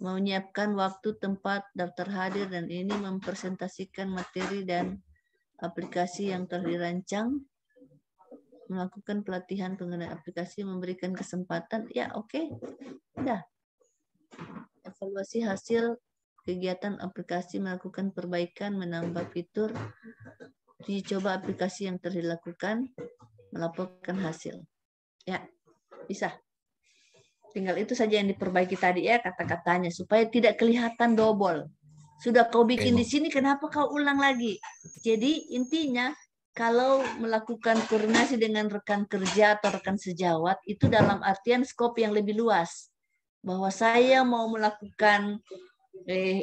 menyiapkan waktu, tempat, daftar hadir, dan ini mempresentasikan materi dan aplikasi yang telah dirancang, melakukan pelatihan penggunaan aplikasi, memberikan kesempatan, ya oke, udah. Evaluasi hasil kegiatan aplikasi, melakukan perbaikan, menambah fitur, dicoba aplikasi yang telah dilakukan, melaporkan hasil. Ya, bisa. Tinggal itu saja yang diperbaiki tadi ya kata-katanya supaya tidak kelihatan double. Sudah kau bikin di sini, kenapa kau ulang lagi? Jadi intinya kalau melakukan koordinasi dengan rekan kerja atau rekan sejawat itu dalam artian skop yang lebih luas. Bahwa saya mau melakukan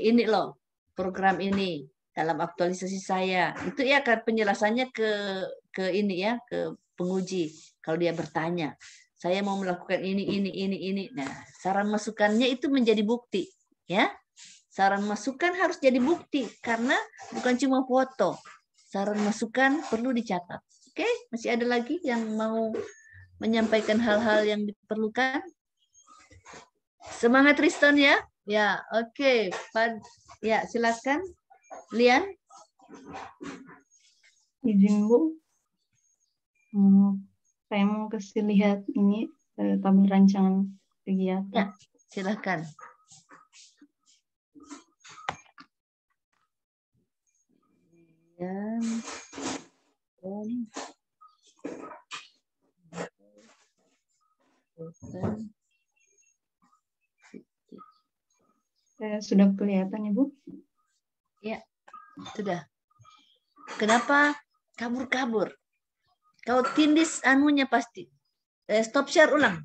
ini loh, program ini dalam aktualisasi saya. Itu ya kan penjelasannya ke ini ya, ke penguji kalau dia bertanya. Saya mau melakukan ini. Nah, saran masukannya itu menjadi bukti, ya. Saran masukan harus jadi bukti karena bukan cuma foto. Saran masukan perlu dicatat. Oke, masih ada lagi yang mau menyampaikan hal-hal yang diperlukan? Semangat Tristan ya. Ya, oke. Ya, silakan. Lian. Izin Bu. Saya mau kasih lihat ini tabel rancangan kegiatan. Ya, silakan. Sudah kelihatan ya Bu? Ya, sudah. Kenapa kabur-kabur? Kau tindis anunya pasti. Stop share ulang.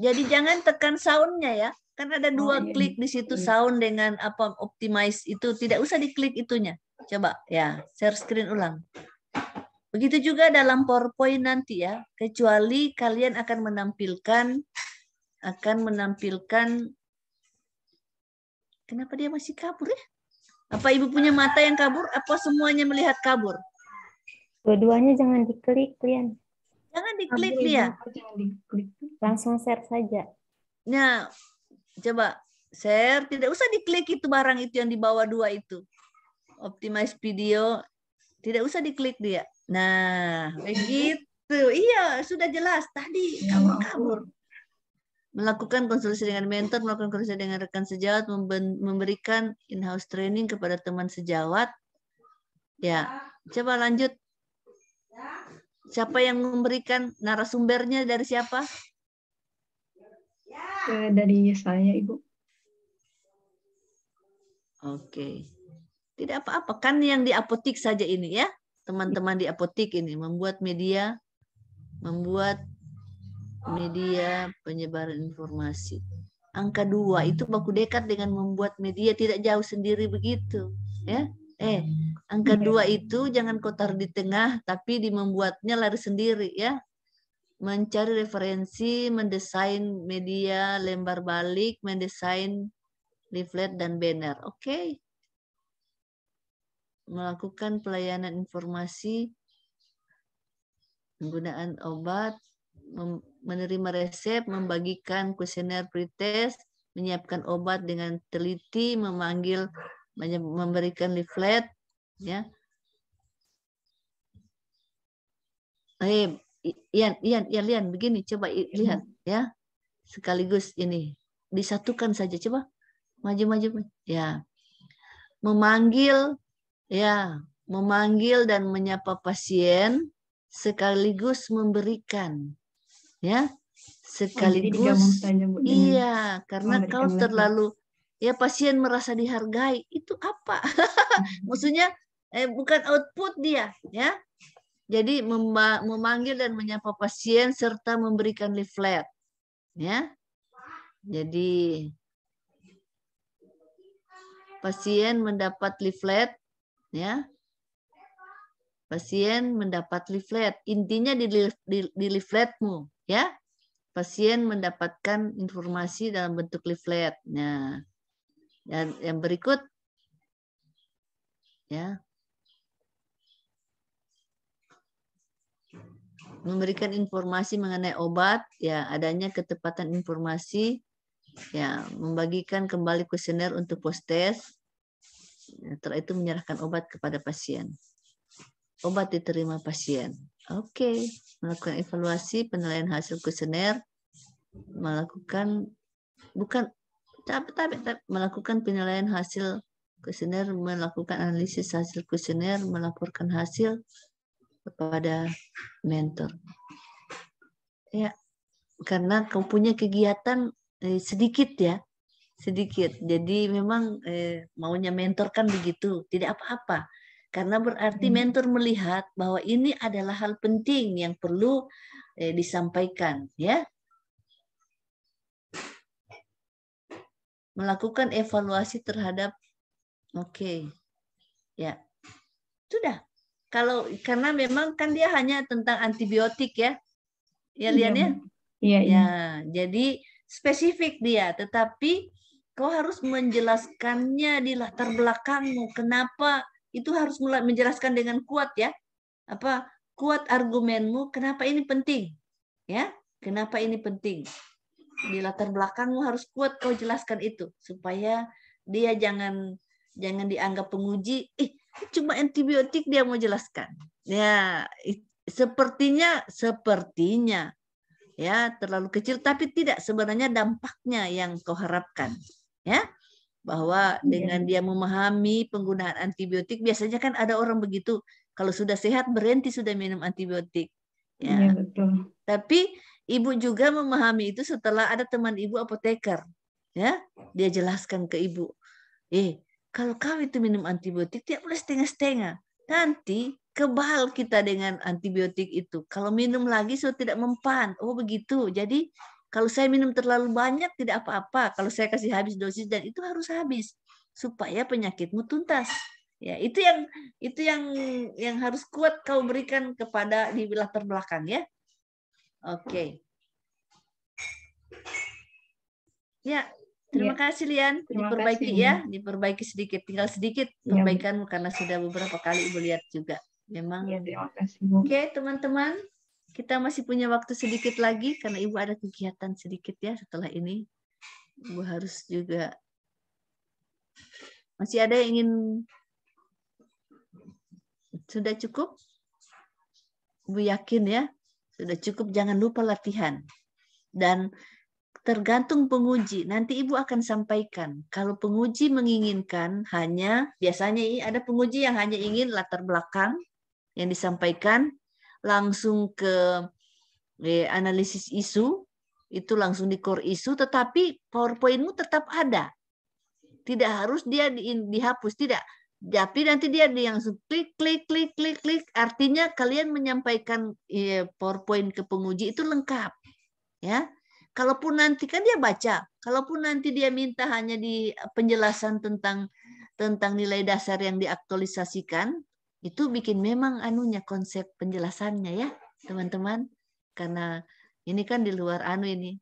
Jadi jangan tekan soundnya ya. Kan ada 2 klik di situ, sound dengan apa optimize itu, tidak usah diklik itunya. Coba ya, share screen ulang. Begitu juga dalam PowerPoint nanti ya, kecuali kalian akan menampilkan kenapa dia masih kabur ya? Apa Ibu punya mata yang kabur? Apa semuanya melihat kabur? Dua-duanya jangan diklik, Lian. Jangan diklik dia. Langsung share saja. Nah, coba share, tidak usah diklik itu barang itu yang di bawah 2 itu. Optimize video, tidak usah diklik dia. Nah, begitu. Iya, sudah jelas tadi kabur. Melakukan konsultasi dengan mentor, melakukan konsultasi dengan rekan sejawat, memberikan in-house training kepada teman sejawat. Ya, coba lanjut. Siapa yang memberikan narasumbernya, dari siapa? Dari saya, Ibu. Oke. Tidak apa-apa, kan yang di apotik saja ini ya. Teman-teman di apotik ini membuat media penyebaran informasi. Angka 2 itu baku dekat dengan membuat media, tidak jauh sendiri begitu. Ya. Angka 2 itu jangan kau taruh di tengah, tapi di membuatnya lari sendiri ya. Mencari referensi, mendesain media, lembar balik, mendesain leaflet dan banner. Oke. Melakukan pelayanan informasi, penggunaan obat, menerima resep, membagikan kuesioner pretest, menyiapkan obat dengan teliti, memberikan leaflet, ya. Ian, begini, coba lihat, ya. Sekaligus ini disatukan saja, coba maju, ya. Memanggil dan menyapa pasien sekaligus memberikan, ya, sekaligus. Iya, karena kalau terlalu pasien merasa dihargai, itu apa? Maksudnya bukan output dia, ya. Jadi memanggil dan menyapa pasien serta memberikan leaflet, ya. Jadi pasien mendapat leaflet, ya. Pasien mendapat leaflet. Intinya di leafletmu, ya. Pasien mendapatkan informasi dalam bentuk leaflet. Nah, dan yang berikut, ya, memberikan informasi mengenai obat, ya, adanya ketepatan informasi, ya, membagikan kembali kuesioner untuk post-test, setelah itu menyerahkan obat kepada pasien. Obat diterima pasien. Oke. Melakukan evaluasi, penilaian hasil kuesioner, melakukan penilaian hasil kuesioner, melakukan analisis hasil kuesioner, melaporkan hasil kepada mentor. Ya, karena kau punya kegiatan sedikit, ya. Sedikit. Jadi memang maunya mentor kan begitu, tidak apa-apa. Karena berarti mentor melihat bahwa ini adalah hal penting yang perlu disampaikan, ya. Melakukan evaluasi terhadap, ya, sudah. Karena memang kan dia hanya tentang antibiotik, ya, Lian, ya. Iya. Jadi spesifik dia, tetapi kau harus menjelaskannya di latar belakangmu. Kenapa? Itu harus mulai menjelaskan dengan kuat, ya. Kuat argumenmu, kenapa ini penting, ya? Kenapa ini penting? Di latar belakangmu harus kuat kau jelaskan itu, supaya dia jangan dianggap penguji. Cuma antibiotik dia mau jelaskan. Ya, sepertinya, ya, terlalu kecil, tapi tidak sebenarnya dampaknya yang kau harapkan, ya. Bahwa dengan dia memahami penggunaan antibiotik, biasanya kan ada orang begitu, kalau sudah sehat berhenti sudah minum antibiotik. Ya, betul. Tapi ibu juga memahami itu setelah ada teman ibu apoteker, ya, dia jelaskan ke ibu, kalau kau itu minum antibiotik tidak boleh setengah-setengah, nanti kebal kita dengan antibiotik itu. Kalau minum lagi sudah tidak mempan. Oh begitu. Jadi kalau saya minum terlalu banyak tidak apa-apa. Kalau saya kasih habis dosis, dan itu harus habis supaya penyakitmu tuntas. Ya, itu yang harus kuat kau berikan kepada di latar belakang, ya. Oke. Ya, terima kasih, Lian. Diperbaiki, ya, diperbaiki sedikit, tinggal sedikit perbaikanmu karena sudah beberapa kali Ibu lihat juga. Memang. Ya, terima kasih, Bu. Oke, teman-teman. Kita masih punya waktu sedikit lagi karena Ibu ada kegiatan sedikit, ya, setelah ini. Ibu harus juga. Masih ada yang ingin. Sudah cukup? Ibu yakin, ya? Sudah cukup, jangan lupa latihan. Dan tergantung penguji. Nanti Ibu akan sampaikan. Kalau penguji menginginkan biasanya ada penguji yang hanya ingin latar belakang yang disampaikan, langsung ke analisis isu, itu langsung di core isu, tetapi PowerPoint-mu tetap ada. Tidak harus dia dihapus, tidak. Tapi nanti dia yang klik, klik, klik, klik, klik. Artinya kalian menyampaikan PowerPoint ke penguji itu lengkap. Ya. Kalaupun nanti kan dia baca. Kalaupun nanti dia minta hanya di penjelasan tentang nilai dasar yang diaktualisasikan, itu bikin memang anunya konsep penjelasannya ya, teman-teman. Karena ini kan di luar anu ini.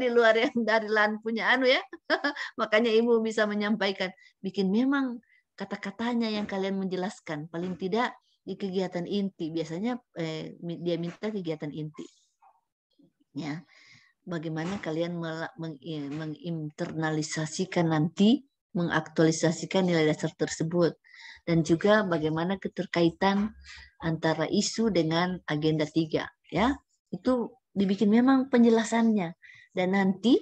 Di luar yang dari LAN punya anu ya. Makanya Ibu bisa menyampaikan, bikin memang kata-katanya yang kalian menjelaskan, paling tidak di kegiatan inti. Biasanya dia minta kegiatan inti. Ya, bagaimana kalian menginternalisasikan nanti, mengaktualisasikan nilai dasar tersebut, dan juga bagaimana keterkaitan antara isu dengan agenda 3. Ya, itu dibikin memang penjelasannya. Dan nanti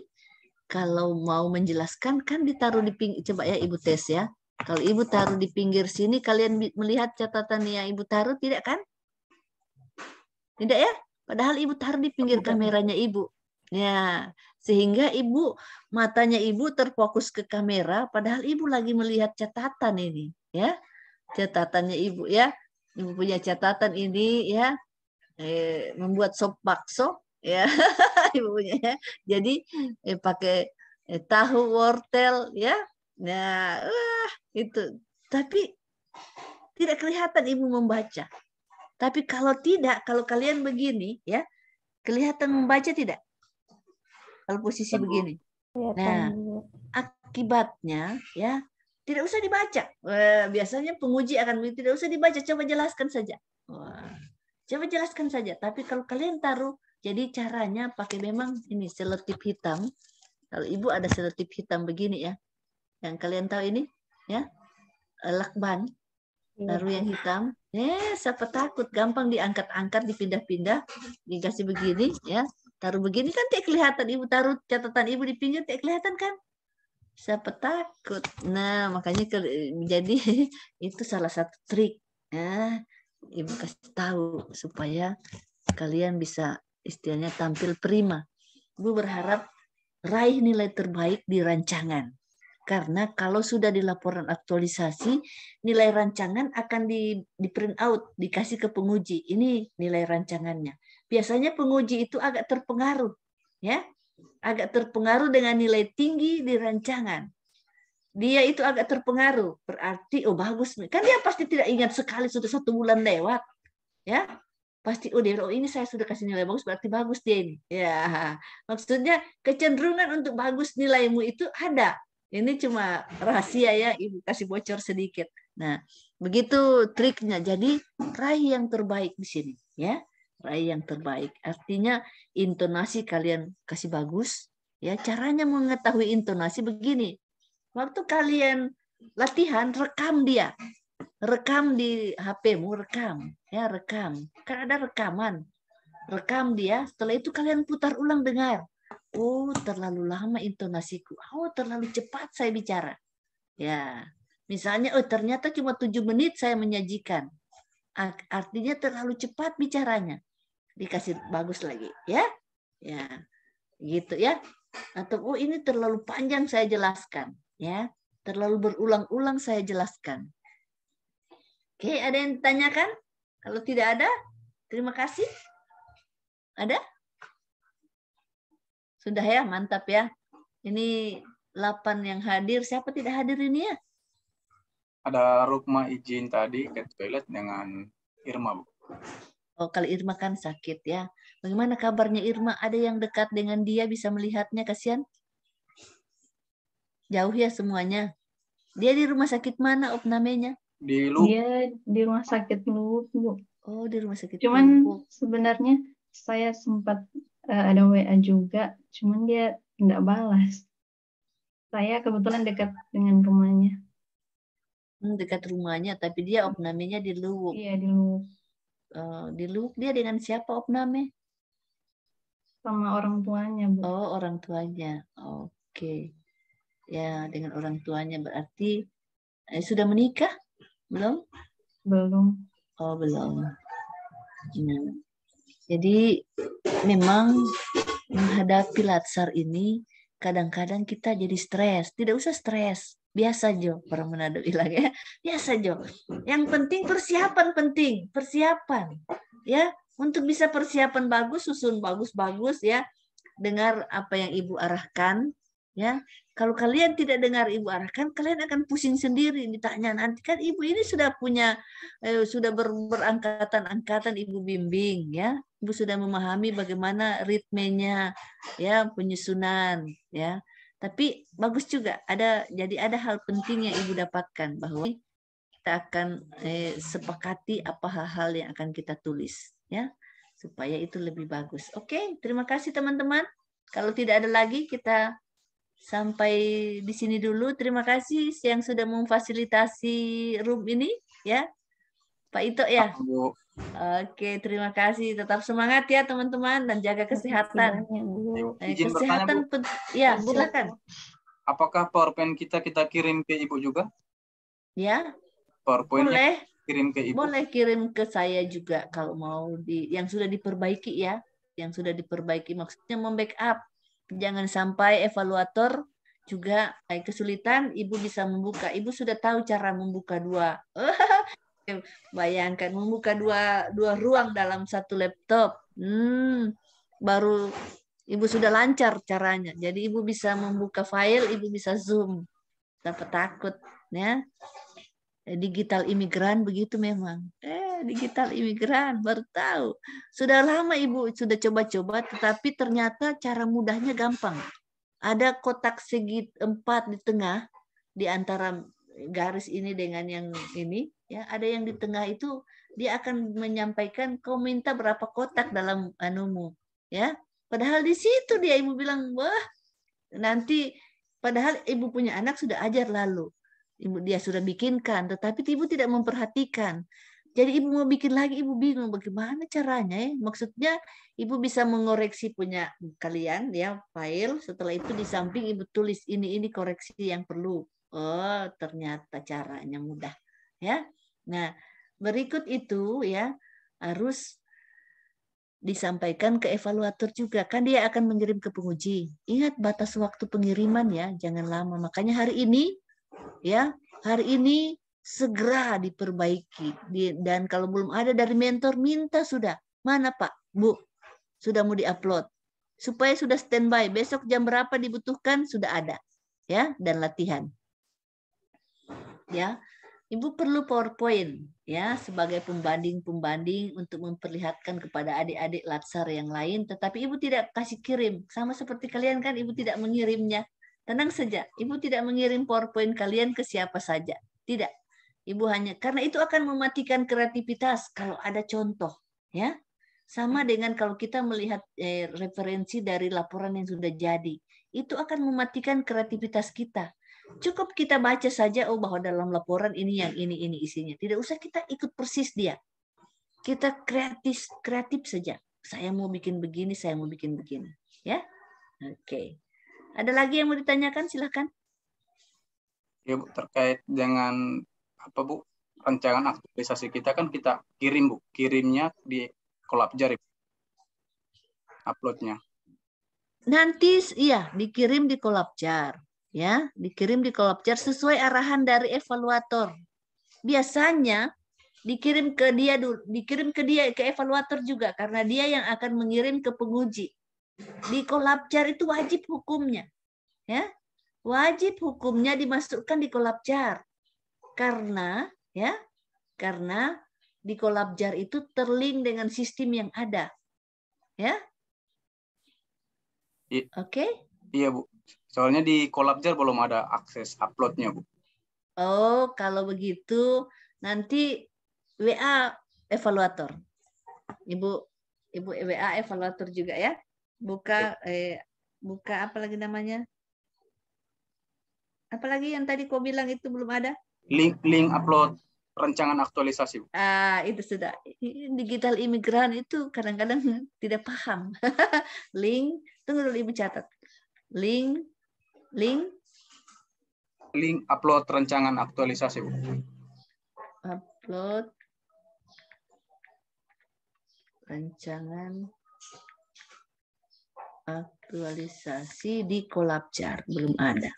kalau mau menjelaskan kan ditaruh di pinggir. Coba ya Ibu tes ya. Kalau Ibu taruh di pinggir sini, kalian melihat catatan yang Ibu taruh, tidak kan? Tidak ya? Padahal Ibu taruh di pinggir kameranya Ibu. Ya, sehingga Ibu, matanya Ibu terfokus ke kamera, padahal Ibu lagi melihat catatan ini. Ya, catatannya Ibu ya. Ibu punya catatan ini ya. Membuat sop bakso ya. Ibu punya ya. Jadi pakai tahu wortel ya. Nah, itu. Tapi tidak kelihatan Ibu membaca. Tapi kalau tidak, kalau kalian begini ya, kelihatan membaca tidak? Kalau posisi begini. Nah, akibatnya ya tidak usah dibaca. Biasanya penguji akan tidak usah dibaca, coba jelaskan saja. Coba jelaskan saja. Tapi kalau kalian taruh, jadi caranya pakai memang ini selotip hitam. Kalau Ibu ada selotip hitam begini ya. Yang kalian tahu ini ya, lakban, taruh yang hitam. Siapa takut, gampang diangkat-angkat, dipindah-pindah, dikasih begini ya. Taruh begini kan tidak kelihatan. Ibu taruh catatan Ibu di pinggir tidak kelihatan kan? Siapa takut. Nah, makanya jadi itu salah satu trik. Nah, Ibu kasih tahu supaya kalian bisa istilahnya tampil prima. Ibu berharap raih nilai terbaik di rancangan. Karena kalau sudah di laporan aktualisasi, nilai rancangan akan di print out, dikasih ke penguji. Ini nilai rancangannya. Biasanya penguji itu agak terpengaruh, ya, agak terpengaruh dengan nilai tinggi di rancangan. Dia itu agak terpengaruh, berarti oh bagus. Kan dia pasti tidak ingat sekali sudah 1 bulan lewat, ya. Pasti oh ini saya sudah kasih nilai bagus, berarti bagus dia ini. Ya, maksudnya kecenderungan untuk bagus nilaimu itu ada. Ini cuma rahasia ya, Ibu kasih bocor sedikit. Nah, begitu triknya. Jadi raih yang terbaik di sini, ya. Raih yang terbaik. Artinya intonasi kalian kasih bagus, ya. Caranya mengetahui intonasi begini. Waktu kalian latihan, rekam dia. Rekam di HP-mu, rekam, ya, rekam. Kan ada rekaman. Rekam dia, setelah itu kalian putar ulang dengar. Oh, terlalu lama intonasiku. Oh, terlalu cepat saya bicara. Ya, misalnya, oh ternyata cuma 7 menit saya menyajikan. Artinya terlalu cepat bicaranya. Dikasih bagus lagi, ya. Ya, gitu ya. Atau oh ini terlalu panjang saya jelaskan, ya. Terlalu berulang-ulang saya jelaskan. Oke, ada yang ditanyakan? Kalau tidak ada, terima kasih. Ada? Sudah ya, mantap ya. Ini 8 yang hadir. Siapa tidak hadir ini ya? Ada Rukma izin tadi ke toilet dengan Irma, Bu. Oh, kalau Irma kan sakit ya. Bagaimana kabarnya Irma? Ada yang dekat dengan dia bisa melihatnya, kasihan? Jauh ya semuanya. Dia di rumah sakit mana opnamenya? Di Luwuk. Dia di rumah sakit Luwuk, Bu. Oh, di rumah sakit Cuman Luwuk. sebenarnya saya sempat ada WA juga, cuman dia nggak balas. Saya kebetulan dekat dengan rumahnya. Dekat rumahnya, tapi dia opnamenya di Luwuk. Iya, di Luwuk. Di Luwuk dia dengan siapa opname? Sama orang tuanya, Bu. Oh, orang tuanya. Oke. Ya, dengan orang tuanya berarti sudah menikah? Belum? Belum. Oh, belum. Nah, jadi memang menghadapi latsar ini kadang-kadang kita jadi stres. Tidak usah stres. Biasa Jo, orang Manado bilang ya. Biasa Jo. Yang penting persiapan. Ya, untuk bisa persiapan bagus, susun bagus-bagus ya. Dengar apa yang Ibu arahkan ya. Kalau kalian tidak dengar Ibu arahkan, kalian akan pusing sendiri ditanya nanti kan Ibu ini sudah punya sudah berangkatan-angkatan Ibu bimbing ya. Ibu sudah memahami bagaimana ritmenya ya, penyusunan ya. Tapi bagus juga jadi ada hal penting yang Ibu dapatkan bahwa kita akan sepakati apa hal-hal yang akan kita tulis ya supaya itu lebih bagus. Oke, terima kasih teman-teman. Kalau tidak ada lagi kita sampai di sini dulu. Terima kasih yang sudah memfasilitasi room ini ya. Pak Ito ya. Oke, terima kasih. Tetap semangat ya teman-teman dan jaga kesehatan. Kesehatan ya, silakan. Apakah PowerPoint kita kirim ke Ibu juga? Ya. PowerPoint boleh kirim ke Ibu. Boleh kirim ke saya juga kalau mau yang sudah diperbaiki ya. Yang sudah diperbaiki maksudnya membackup. Jangan sampai evaluator juga kesulitan, Ibu bisa membuka. Ibu sudah tahu cara membuka dua. Bayangkan membuka dua ruang dalam satu laptop. Baru Ibu sudah lancar caranya. Jadi Ibu bisa membuka file, Ibu bisa zoom. Tanpa takut ya. Digital imigran begitu memang. Digital imigran baru tahu. Sudah lama Ibu sudah coba-coba, tetapi ternyata cara mudahnya gampang. Ada kotak segi 4 di tengah, di antara garis ini dengan yang ini. Ya, ada yang di tengah itu dia akan menyampaikan kau minta berapa kotak dalam anumu. Ya, padahal di situ dia Ibu bilang, wah nanti padahal Ibu punya anak sudah ajar lalu. Ibu dia sudah bikinkan, tetapi Ibu tidak memperhatikan. Jadi Ibu mau bikin lagi, Ibu bingung bagaimana caranya ya. Maksudnya Ibu bisa mengoreksi punya kalian ya file. Setelah itu di samping Ibu tulis ini koreksi yang perlu. Oh, ternyata caranya mudah ya. Nah, berikut itu ya harus disampaikan ke evaluator juga. Kan dia akan mengirim ke penguji. Ingat batas waktu pengiriman ya, jangan lama. Makanya hari ini segera diperbaiki. Dan kalau belum ada dari mentor, minta sudah. Mana Pak, Bu? Sudah mau diupload. Supaya sudah standby. Besok jam berapa dibutuhkan, sudah ada. Ya, dan latihan. Ya, Ibu perlu PowerPoint ya sebagai pembanding untuk memperlihatkan kepada adik-adik latsar yang lain. Tetapi Ibu tidak kasih kirim. Sama seperti kalian kan, Ibu tidak mengirimnya. Tenang saja, Ibu tidak mengirim PowerPoint kalian ke siapa saja. Tidak. Ibu hanya, karena itu akan mematikan kreativitas kalau ada contoh. Ya, sama dengan kalau kita melihat referensi dari laporan yang sudah jadi. Itu akan mematikan kreativitas kita. Cukup kita baca saja, oh bahwa dalam laporan ini yang ini isinya. Tidak usah kita ikut persis dia. Kita kreatif saja. Saya mau bikin begini, saya mau bikin begini. Ya, oke. Ada lagi yang mau ditanyakan? Silakan. Ya Bu, terkait dengan apa Bu, rancangan aktualisasi kita kan kita kirim Bu, kirimnya di Collabjar uploadnya. Nanti iya dikirim di Collabjar, ya dikirim di Collabjar sesuai arahan dari evaluator. Biasanya dikirim ke dia dulu, dikirim ke evaluator juga karena dia yang akan mengirim ke penguji. Di Collabjar itu wajib hukumnya, ya wajib hukumnya dimasukkan di Collabjar karena di Collabjar itu terlink dengan sistem yang ada, ya. Oke? Iya Bu, soalnya di Collabjar belum ada akses uploadnya Bu. Oh, kalau begitu nanti WA evaluator. Ibu WA evaluator juga ya. Buka apa lagi namanya? Apalagi yang tadi kau bilang itu belum ada? Link upload rancangan aktualisasi. Itu sudah. Digital imigran itu kadang-kadang tidak paham. Link, tunggu dulu Ibu catat. Link upload rancangan aktualisasi. Upload rancangan aktualisasi di Collabjar belum ada.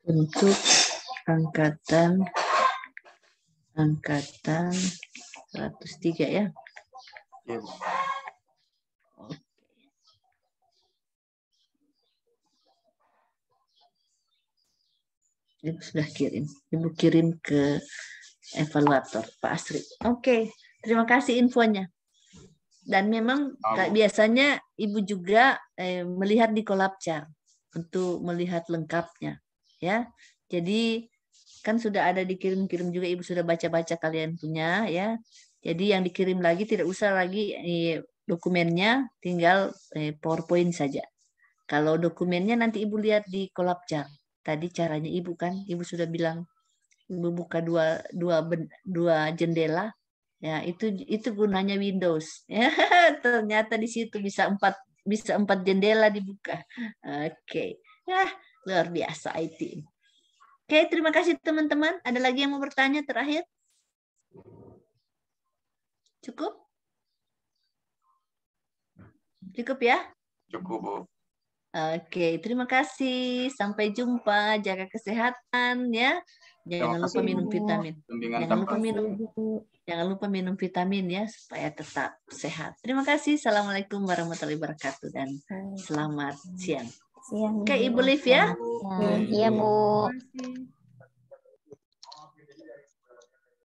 untuk angkatan 103 ya. Iya, Bu. Ibu sudah kirim. Ibu kirim ke evaluator Pak Asri. Oke, terima kasih infonya. Dan memang biasanya Ibu juga melihat di Kolabcar untuk melihat lengkapnya, ya. Jadi kan sudah ada dikirim-kirim juga, Ibu sudah baca-baca kalian punya, ya. Jadi yang dikirim lagi tidak usah lagi dokumennya, tinggal PowerPoint saja. Kalau dokumennya nanti Ibu lihat di Kolabcar. Tadi caranya Ibu kan, Ibu sudah bilang Ibu buka dua jendela. Ya, itu gunanya Windows. Ya, ternyata di situ bisa empat jendela dibuka. Oke. Ya, luar biasa IT. Oke, terima kasih teman-teman. Ada lagi yang mau bertanya terakhir? Cukup? Cukup ya? Cukup, Bu. Oke, terima kasih. Sampai jumpa. Jaga kesehatan ya. Jangan lupa minum vitamin. Jangan lupa minum vitamin ya supaya tetap sehat. Terima kasih. Assalamualaikum warahmatullahi wabarakatuh dan selamat siang. Siang. Oke, Ibu Liv ya. Iya, Bu.